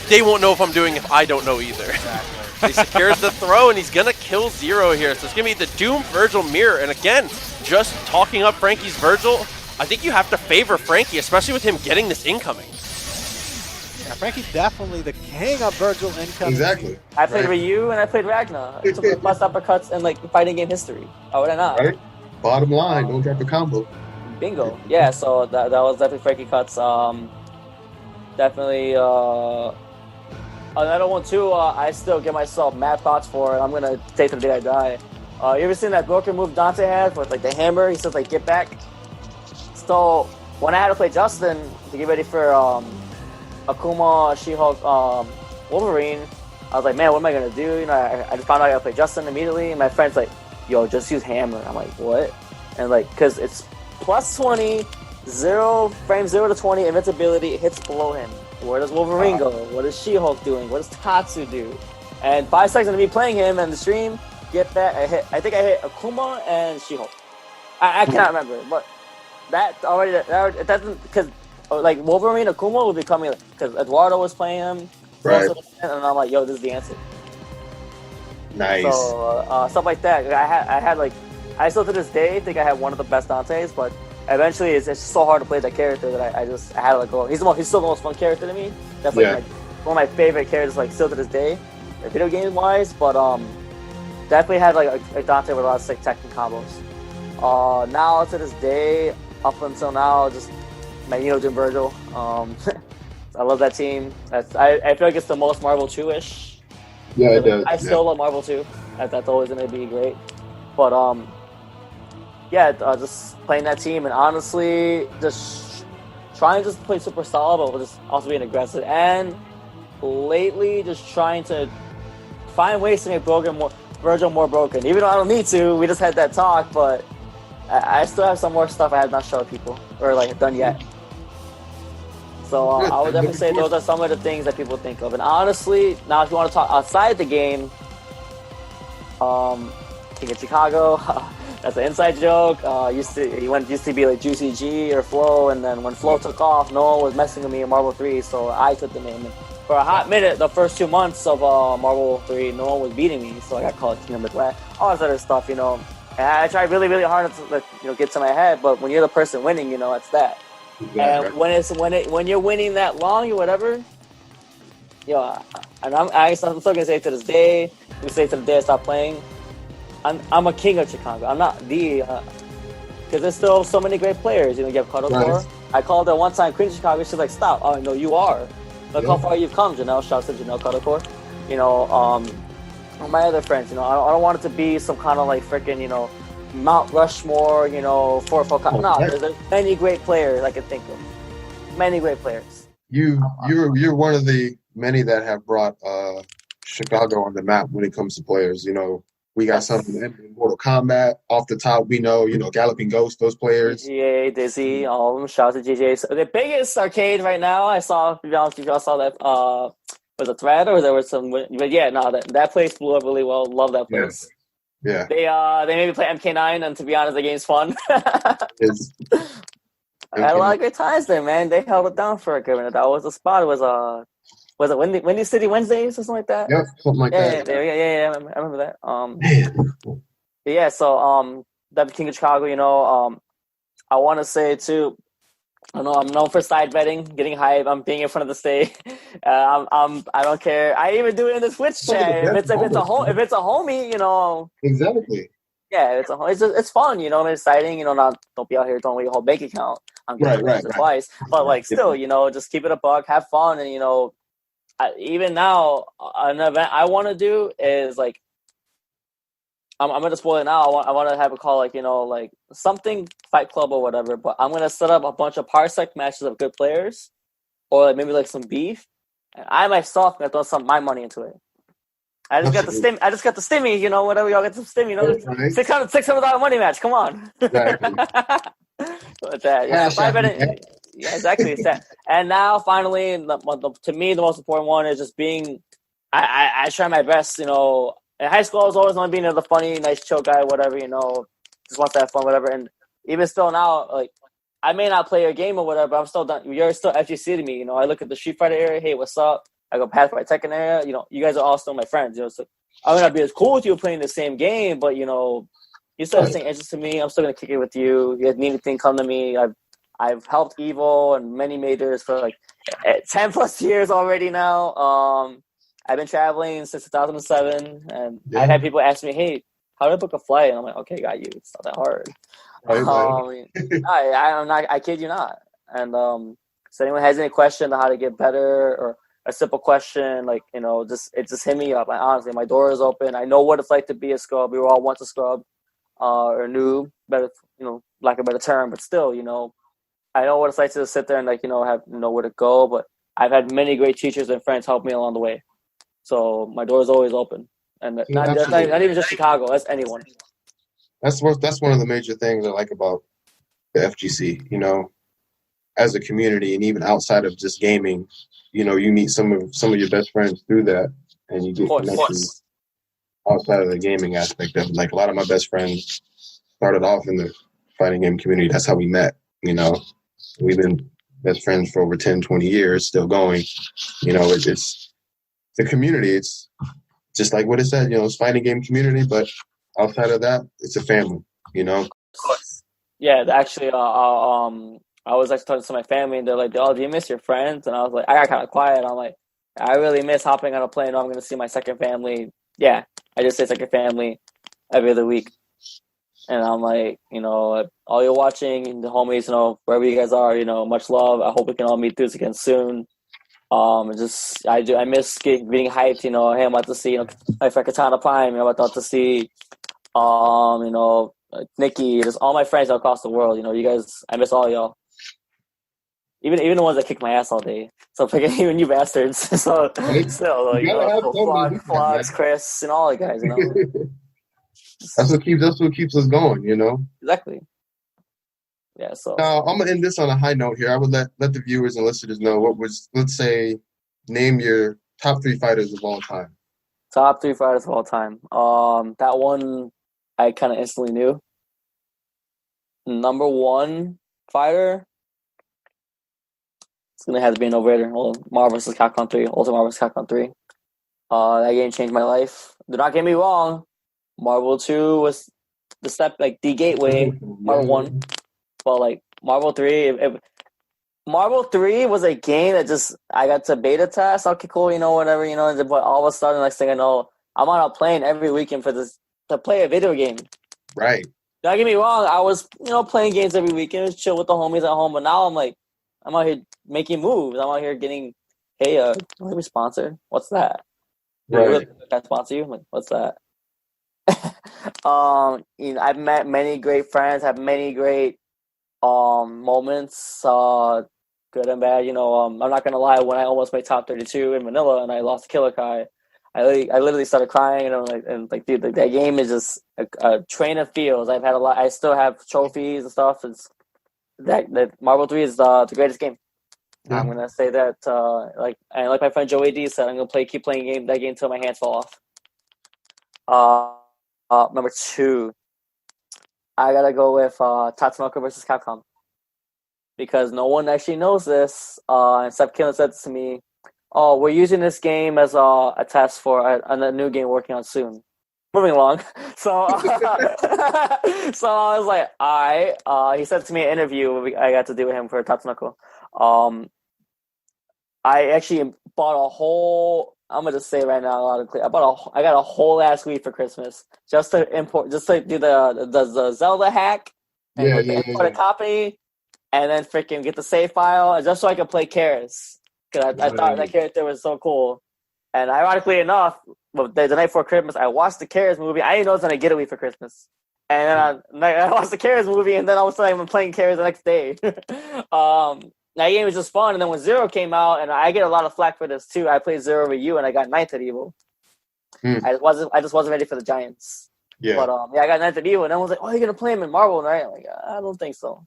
they won't know if I'm doing if I don't know either. Exactly. He secures the throw, and he's going to kill Zero here. So it's going to be the Doom Virgil mirror. And again, just talking up Frankie's Virgil, I think you have to favor Frankie, especially with him getting this incoming. Yeah, Frankie definitely the king of Virgil incoming. Exactly. I played Ryu and I played Ragnar. It's the best uppercuts in like fighting game history. How would I not? Right. Bottom line, don't drop the combo. Bingo. Yeah, so that was definitely Frankie cuts. Definitely another one too. I still give myself mad thoughts for it. I'm gonna take the day I die. You ever seen that broken move Dante has with like the hammer? He says like get back. So when I had to play Justin to get ready for Akuma, She-Hulk, Wolverine, I was like, man, what am I gonna do? You know, I just found out I gotta play Justin immediately, and my friend's like, yo, just use hammer. I'm like, what? And like, cause it's plus 20, frame 0 to 20, invincibility, it hits below him. Where does Wolverine go? What is She-Hulk doing? What does Tatsu do? And 5 seconds of me playing him in the stream, get that, I think I hit Akuma and She-Hulk. I cannot remember, but that already, it doesn't, because like Wolverine Akuma will be coming, because Eduardo was playing him, Right. and I'm like, yo, this is the answer. Nice. So stuff like that. I had like, I still to this day think I have one of the best Dantes, but eventually it's just so hard to play that character that I had to let go. He's still the most fun character to me. That's like one of my favorite characters, like still to this day, video game wise. But definitely had like a Dante with a lot of sick tech and combos. Now to this day, up until now, just Magneto doing Virgil. I love that team. I feel like it's the most Marvel 2-ish. Yeah, it does. I still love Marvel 2. That's always going to be great. But just playing that team and honestly just trying to just play super solid, but just also being aggressive. And lately, just trying to find ways to make Virgil more broken. Even though I don't need to, we just had that talk, but I still have some more stuff I have not shown people or like done yet. So I would definitely say those are some of the things that people think of. And honestly, now if you want to talk outside the game, King of Chicago, that's an inside joke. Used to be like Juicy G or Flo, and then when Flo took off, no one was messing with me in Marvel 3, so I took the name. And for a hot minute, the first 2 months of Marvel 3, no one was beating me, so I got called King of Midwest. All this other stuff, you know. And I tried really, really hard to get to my head, but when you're the person winning, you know, it's that. And when you're winning that long or whatever, and I'm still gonna say to this day, to the day I stop playing, I'm a king of Chicago. I'm not because there's still so many great players. You know, you have Cuddle Core. I called her one time Queen of Chicago. She's like, stop. Oh no, you are. Look how far you've come, Janelle. Shouts to Janelle Cuddle Core. You know, my other friends. You know, I don't want it to be some kind of like freaking, you know, Mount Rushmore, you know, no, there's many great players I can think of. Many great players. You're one of the many that have brought Chicago on the map when it comes to players. You know, we got some in Mortal Kombat off the top. We know, you know, Galloping Ghost, those players. Yeah, Dizzy, all of them. Shout out to JJ. So the biggest arcade right now, I saw, if y'all saw that, was a thread or there was some, but yeah, no, that place blew up really well. Love that place. Yeah. They made me play MK9, and to be honest, the game's fun. I had a lot of great times there, man. They held it down for a good minute. That was the spot. It was it Windy City Wednesdays or something like that? Yep, something like that. Yeah, I remember that. Yeah, so that King of Chicago, you know, I want to say too, I know I'm known for side betting, getting hype. I'm being in front of the stage. I don't care. I even do it in the Twitch chat. If it's a homie, you know. Exactly. Yeah, it's fun, you know. It's exciting, you know. Don't be out here throwing away your whole bank account. I'm getting right. Twice, but like still, you know, just keep it a buck, have fun, and you know, even now, an event I want to do is like. I'm gonna spoil it now. I want to have a call, like, you know, like something Fight Club or whatever. But I'm gonna set up a bunch of parsec matches of good players, or like maybe like some beef. And I myself gonna throw my money into it. I just got the stimmy, you know. Whatever y'all get some stimmy, you know. $600 money match. Come on. Exactly. But that, yeah, yeah, exactly. It's that. And now, finally, to me, the most important one is just being. I try my best. In high school, I was always on being the funny, nice, chill guy, whatever. Just wants to have fun, whatever. And even still now, like I may not play your game or whatever, but I'm still done. You're still FGC to me. I look at the Street Fighter area. Hey, what's up? I go past my Tekken area. You guys are all still my friends. So I may not be as cool with you playing the same game, but you still have the same interest to me. I'm still gonna kick it with you. You guys need anything, come to me. I've helped Evo and many majors for like 10 plus years already now. I've been traveling since 2007, and I've had people ask me, "Hey, how do I book a flight?" And I'm like, "Okay, got you. It's not that hard." I'm not. I kid you not. And so anyone has any question on how to get better or a simple question, like just hit me up. Honestly, my door is open. I know what it's like to be a scrub. We were all once a scrub or noob, better lack of a better term, but still, I know what it's like to sit there and have know where to go. But I've had many great teachers and friends help me along the way, so my door is always open. And not even just Chicago. That's anyone. That's one of the major things I like about the FGC. As a community, and even outside of just gaming, you meet some of your best friends through that, and you get connections outside of the gaming aspect of it. Like a lot of my best friends started off in the fighting game community. That's how we met. We've been best friends for over 10, 20 years, still going. It's the community. It's just like what it said, it's fighting game community, but outside of that, it's a family, Yeah, actually, I was actually talking to my family, and they're like, "Oh, do you miss your friends?" And I was like, I got kind of quiet. I'm like, I really miss hopping on a plane. I'm going to see my second family. Yeah, I just say second family every other week. And I'm like, all you're watching, the homies, wherever you guys are, much love. I hope we can all meet through this again soon. I miss being hyped. Hey, I'm about to see, my friend Katana Prime. I'm about to see, Nikki, just all my friends across the world. You guys, I miss all y'all. Even the ones that kick my ass all day. So picking even you bastards. So still, Flux, Chris, and all the guys. That's what keeps us going. Exactly. Yeah. So now I'm gonna end this on a high note here. I would let the viewers and listeners know let's say, name your top 3 fighters of all time. Top 3 fighters of all time. That one I kind of instantly knew. Number 1 fighter. It's gonna have to be an no-brainer. Marvel vs. Capcom 3. Ultimate Marvel vs. Capcom 3. That game changed my life. Do not get me wrong. Marvel 2 was the step, like the gateway. Marvel 1, but like Marvel 3. Marvel 3 was a game that just I got to beta test. Okay, cool, whatever, But all of a sudden, next thing I know, I'm on a plane every weekend to play a video game. Right. Don't get me wrong. I was playing games every weekend, chill with the homies at home. But now I'm out here making moves. I'm out here getting, hey, are we sponsored? What's that? Right. Can I sponsor you? I'm like, what's that? I've met many great friends, have many great moments, good and bad. I'm not gonna lie. When I almost made top 32 in Manila and I lost to Killer Kai, I literally started crying, and I'm like, dude, that game is just a train of feels. I've had a lot. I still have trophies and stuff. It's that Marvel 3 is the greatest game. Yeah. I'm gonna say that. Like my friend Joe AD said, I'm gonna keep playing that game until my hands fall off. Number 2, I gotta go with Tatsunoko versus Capcom, because no one actually knows this. And Seth Killen said to me, "Oh, we're using this game as a test for a new game we're working on soon." Moving along, so so I was like, "All right." He said to me in an interview I got to do with him for Tatsunoko. I actually bought a whole. I'm gonna just say right now, I got a whole ass Wii for Christmas just to do the Zelda hack and import a copy, and then freaking get the save file just so I could play Karis, because I thought that character was so cool. And ironically enough, the night before Christmas, I watched the Karis movie. I didn't know I was gonna get a Wii for Christmas, and then I watched the Karis movie, and then all of a sudden I'm playing Karis the next day. That game was just fun, and then when Zero came out, and I get a lot of flack for this too. I played Zero with you, and I got 9th at Evo. I just wasn't ready for the Giants. Yeah. But I got 9th at Evo, and I was like, "Oh, you're gonna play him in Marvel, right?" I'm like, I don't think so.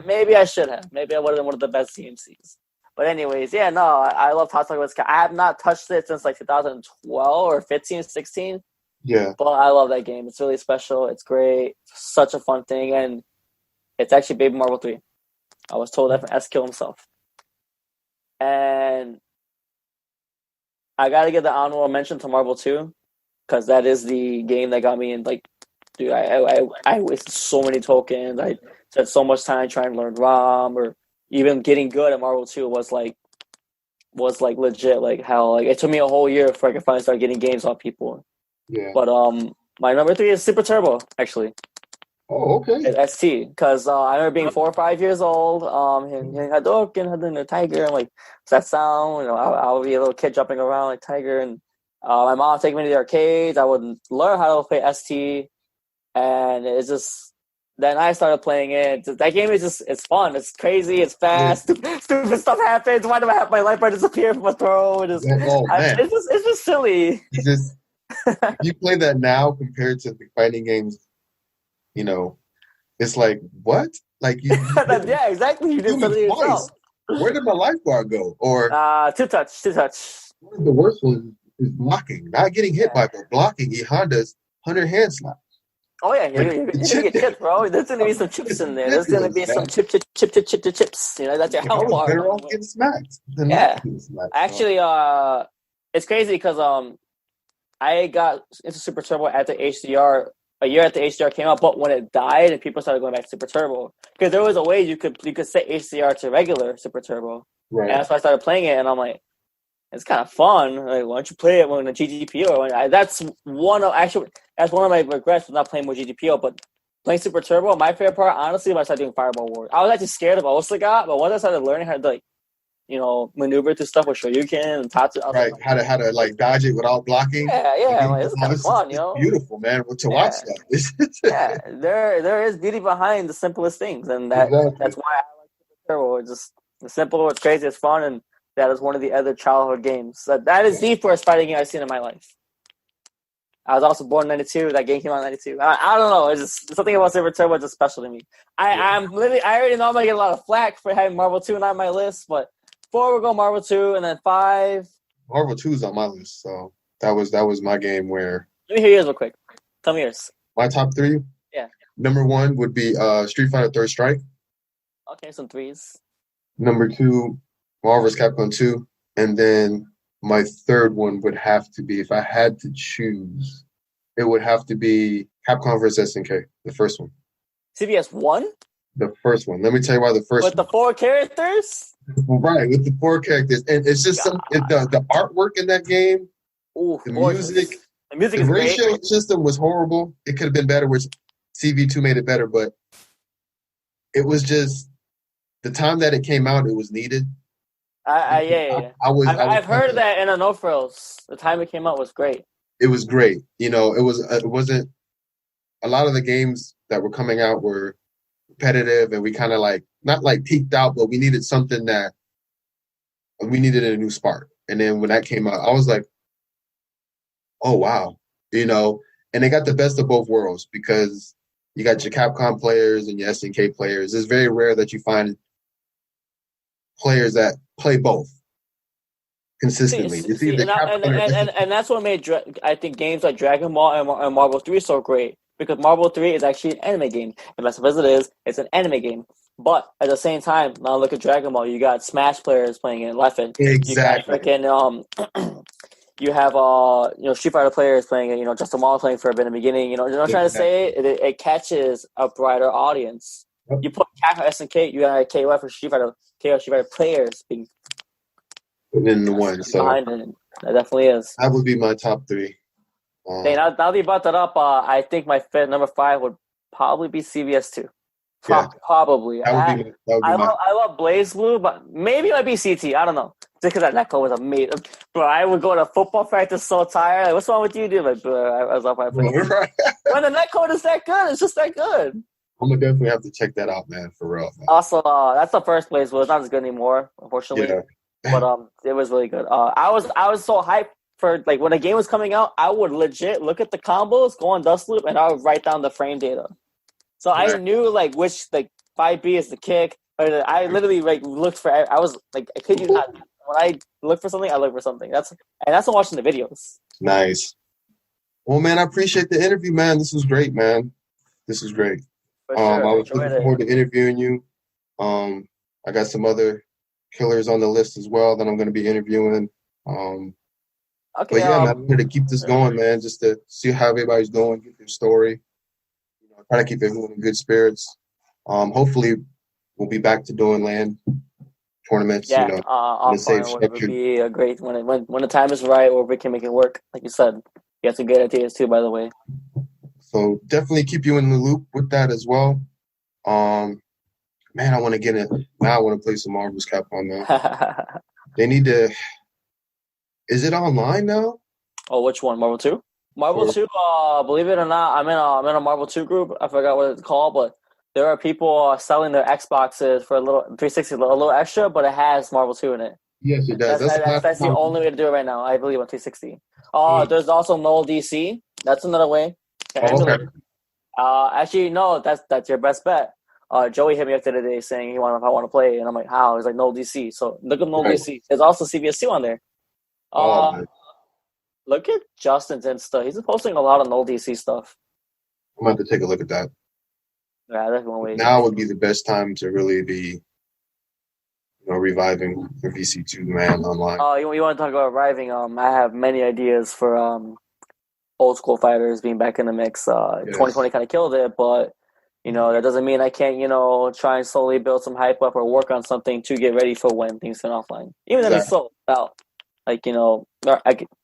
Maybe I should have. Maybe I would have been one of the best CMCs. But anyways, yeah, no, I love Hot Chocolate. I have not touched it since like 2012 or 15, 16. Yeah. But I love that game. It's really special. It's great. Such a fun thing. And it's actually Baby Marble 3. I was told that from S-Kill himself. And I got to give the honorable mention to Marble 2 because that is the game that got me in. Like, dude, I wasted so many tokens. I spent so much time trying to learn ROM, or even getting good at Marble 2 was legit like hell. Like, it took me a whole year before I could finally start getting games off people. Yeah. But my number 3 is Super Turbo, actually. Oh, okay. At ST, because I remember being 4 or 5 years old, hearing Hadouken, Hadouken, Tiger. I'm like, what's that sound? I would be a little kid jumping around like Tiger, and my mom would take me to the arcades. I would learn how to play ST, and it's just. Then I started playing it. That game is it's fun. It's crazy. It's fast. Stupid stuff happens. Why do I have my light bar disappear from my throw? It's just silly. It's just if you play that now compared to the fighting games, it's like what? Like you yeah, exactly. You did something yourself. Where did my life bar go? Or two touch. One of the worst ones is blocking. Not getting hit by, but blocking. Honda's 100 hand slap. Oh yeah, you're gonna get chips, bro. There's gonna be some chips in there. There's gonna be some chips. That's your health bar. Better off getting smacked than not getting smacked. Actually, it's crazy because I got into Super Turbo at the HDR a year after HDR came out, but when it died and people started going back to Super Turbo, because there was a way you could set HDR to regular Super Turbo, right? And that's why I started playing it, and I'm like, it's kind of fun. Like, why don't you play it when the GGPO? That's one of my regrets with not playing more GGPO. But playing Super Turbo, my favorite part, honestly, when I started doing Fireball Wars, I was actually scared of Osaka, but once I started learning how to maneuver through stuff with Shoryuken and Tatsu, right? Like, how to like dodge it without blocking. Yeah. Like, it's kind of fun, Beautiful, man. To watch that. Yeah, there is beauty behind the simplest things, and that's why I like Super Turbo. It's just simple, it's crazy, it's fun, and that is one of the other childhood games. That is the first fighting game I've seen in my life. I was also born in 92. That game came out in 92. I don't know. It's just something about Super Turbo is just special to me. I already know I'm going to get a lot of flack for having Marvel 2 not on my list, but 4 we'll go Marvel 2, and then 5. Marvel 2 is on my list, so that was my game where... Let me hear yours real quick. Tell me yours. My top 3? Yeah. Number 1 would be Street Fighter Third Strike. Okay, some 3s. Number 2... Marvel vs. Capcom 2, and then my third one would have to be, if I had to choose, it would have to be Capcom vs. SNK, the first one. CVS 1? The first one. Let me tell you why the first one. With the 4 characters? Right, with the 4 characters. And it's just the artwork in that game, the music. The music is great. The ratio system was horrible. It could have been better, which CV2 made it better, but it was just, the time that it came out, it was needed. Yeah. I've heard that in a No Frills. The time it came out was great. It was great. It wasn't a lot of the games that were coming out were repetitive, and we kind of not peaked out, but we needed something that we needed a new spark. And then when that came out, I was like, oh wow, and they got the best of both worlds because you got your Capcom players and your SNK players. It's very rare that you find players that play both consistently. And that's what made I think games like Dragon Ball and Marvel 3 so great, because Marvel 3 is actually an anime game. And as it is, it's an anime game. But at the same time, now look at Dragon Ball. You got Smash players playing it, Leffen. Exactly. You got you have Street Fighter players playing it. Justin Wall playing for a bit in the beginning. What I'm trying to say? It catches a broader audience. Yep. You put Capcom SNK, you got a KOF for Street Fighter players being in the one. So behind it. That definitely is. That would be my top 3. Now that you brought that up, I think my number 5 would probably be CVS 2. Probably. I love Blaze Blue, but maybe it might be CT. I don't know. Just because that netcode was amazing. Bro, I would go to football practice so tired. Like, what's wrong with you, dude? Like, bro, I was up my place. When the netcode is that good, it's just that good. I'm gonna definitely have to check that out, man, for real. Man. Also, that's the first place. Well, it's not as good anymore, unfortunately. Yeah. But it was really good. I was so hyped for when the game was coming out. I would legit look at the combos, go on Dust Loop, and I would write down the frame data. So I knew which 5B is the kick. I literally like looked for. I was like, I kid you not. When I look for something, I look for something. That's from watching the videos. Nice. Well, man, I appreciate the interview, man. This was great, man. This was great. For sure. I was looking forward to interviewing you. I got some other killers on the list as well that I'm going to be interviewing. Okay, but yeah, man, I wanted to keep this going, man, just to see how everybody's doing, get their story. Try to keep everyone in good spirits. Hopefully, we'll be back to doing land tournaments. Yeah, in a offline safe would structure. be a great when the time is right, or we can make it work. Like you said, you have some good ideas too, by the way. So definitely keep you in the loop with that as well. Man, I want to get in. Now I want to play some Marvel's Capcom now. They need to. Is it online now? Oh, which one? Marvel 2? Marvel 2, believe it or not, I'm in a Marvel 2 group. I forgot what it's called, but there are people selling their Xboxes for a little 360, a little extra, but it has Marvel 2 in it. Yes, it does. That's the only way to do it right now, I believe, on 360. There's also Null DC. That's another way to emulate. Okay. Actually, no, that's your best bet. Joey hit me up the other day saying if I want to play, and I'm like, how? He's like, Null DC. So look at Null DC. There's also CVS2 on there. Look at Justin's Insta. He's posting a lot of Null DC stuff. I'm about to take a look at that. Yeah, that's one way. Now would be the best time to really be, reviving the VC2 man online. Oh, you want to talk about reviving? I have many ideas for old school fighters being back in the mix. 2020 kind of killed it, but that doesn't mean I can't try and slowly build some hype up or work on something to get ready for when things turn offline. Even if it's slow out. Like,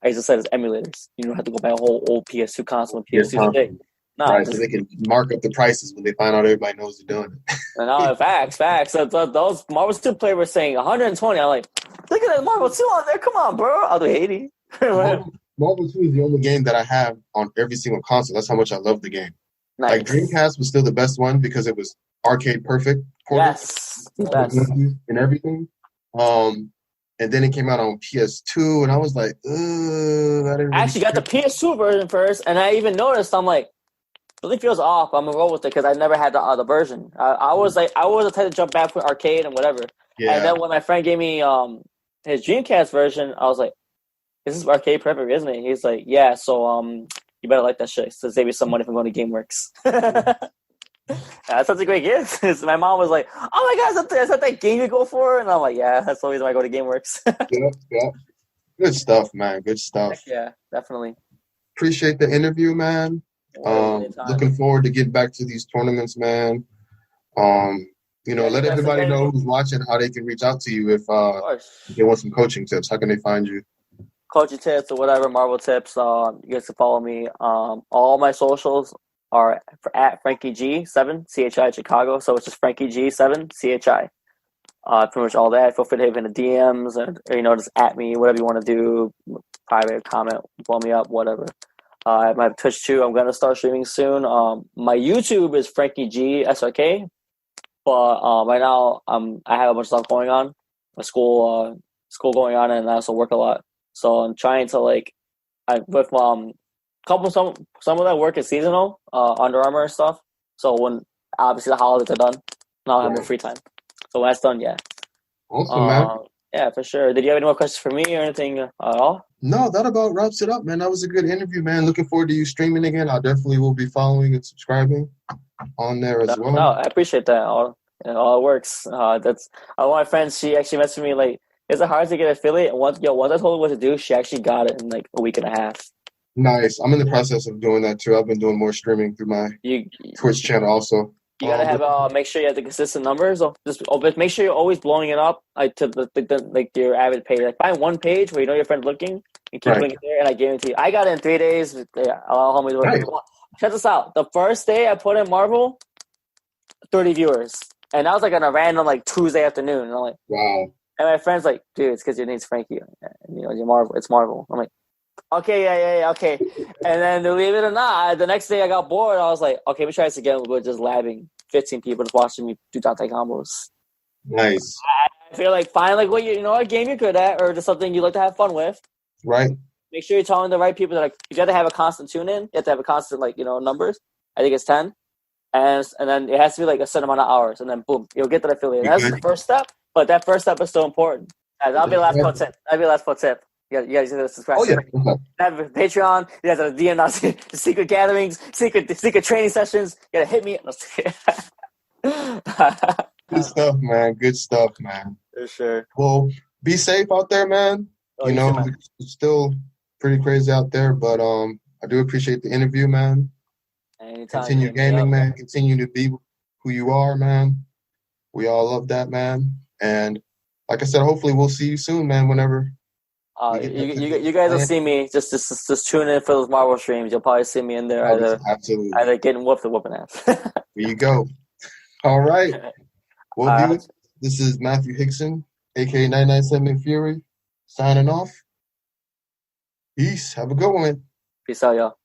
I just said, it's emulators. You don't have to go buy a whole old PS2 console and PS2 today. No, right, so they can mark up the prices when they find out everybody knows they're doing it. No, facts. So those Marvel 2 players were saying 120. I'm like, look at that Marvel 2 on there. Come on, bro. I'll do 80. Marvel 2 is the only game that I have on every single console. That's how much I love the game. Nice. Like, Dreamcast was still the best one because it was arcade perfect. Yes, the best. And everything. And then it came out on PS2, and I was like, I actually got the PS2 version first, and I even noticed, I'm like, really feels off. I'm gonna roll with it because I never had the other version. I was the type to jump back for arcade and whatever. Yeah. And then when my friend gave me his Dreamcast version, I was like, "This is arcade perfect, isn't it?" He's like, "Yeah." So you better like that shit to save you some money from going to GameWorks. That's such a great gift. My mom was like, "Oh my god, is that that game you go for?" And I'm like, "Yeah, that's the reason why I go to GameWorks." Yeah. Good stuff, man. Good stuff. Heck yeah, definitely. Appreciate the interview, man. Looking forward to getting back to these tournaments, man. Let everybody know who's watching how they can reach out to you if they want some coaching tips. How can they find you? Coaching tips or whatever, Marvel tips. You guys can follow me. All my socials are at Frankie G7 CHI Chicago. So it's just Frankie G7 CHI. Pretty much all that. Feel free to hit in the DMs or just at me, whatever you want to do. Private comment, blow me up, whatever. I have Twitch too. I'm gonna start streaming soon. My YouTube is Frankie G SRK, but right now I have a bunch of stuff going on. My school going on, and I also work a lot. So I'm trying to some of that work is seasonal, Under Armour and stuff. So when obviously the holidays are done, now I have more free time. So when that's done, yeah. Awesome, man. Yeah, for sure. Did you have any more questions for me or anything at all? No, that about wraps it up, man. That was a good interview, man. Looking forward to you streaming again. I definitely will be following and subscribing on there as well. No, I appreciate that. All it works. That's one of my friends. She actually messaged me like, "Is it hard to get affiliate?" And once I told her what to do, she actually got it in like a week and a half. Nice. I'm in the process of doing that too. I've been doing more streaming through my Twitch channel also. You gotta have make sure you have the consistent numbers. But make sure you're always blowing it up to your avid page. Like find one page where you know your friend's looking and keep putting it there. And I guarantee you, I got it in 3 days. Yeah, all homies. Nice. Check this out. The first day I put in Marvel, 30 viewers, and that was like on a random Tuesday afternoon. And I'm like, wow. And my friend's like, "Dude, it's because your name's Frankie. And, you're Marvel. It's Marvel." I'm like, "Okay, yeah, okay." And then believe it or not, the next day I got bored. I was like, "Okay, let me try this again." We're just labbing. 15 people just watching me do Dante combos. Nice. I feel like find a game you're good at or just something you like to have fun with. Right. Make sure you're telling the right people that you have to have a constant tune in. You have to have a constant numbers. I think it's 10. and then it has to be like a certain amount of hours, and then boom, you'll get that affiliate. You That's good? the first step, but that first step is so important. And that'll be the last pro tip. That'll be the last pro tip. You guys need to subscribe. Oh yeah. Okay. Have a Patreon. You guys have a DM, secret gatherings, secret training sessions. You gotta hit me. Good stuff, man. Good stuff, man. For sure. Well, be safe out there, man. Oh, you you know, too, man. it's still pretty crazy out there, but I do appreciate the interview, man. Anytime. Continue Hit me up. gaming, man. Continue to be who you are, man. We all love that, man. And like I said, hopefully we'll see you soon, man. Whenever we get back to You guys will playing. see me. Just tune in for those Marvel streams. You'll probably see me in there Absolutely. either getting whooped or whooping ass. There you go. All right. Well, dude, this is Matthew Hickson, aka 997 Fury, signing off. Peace. Have a good one. Peace out, y'all.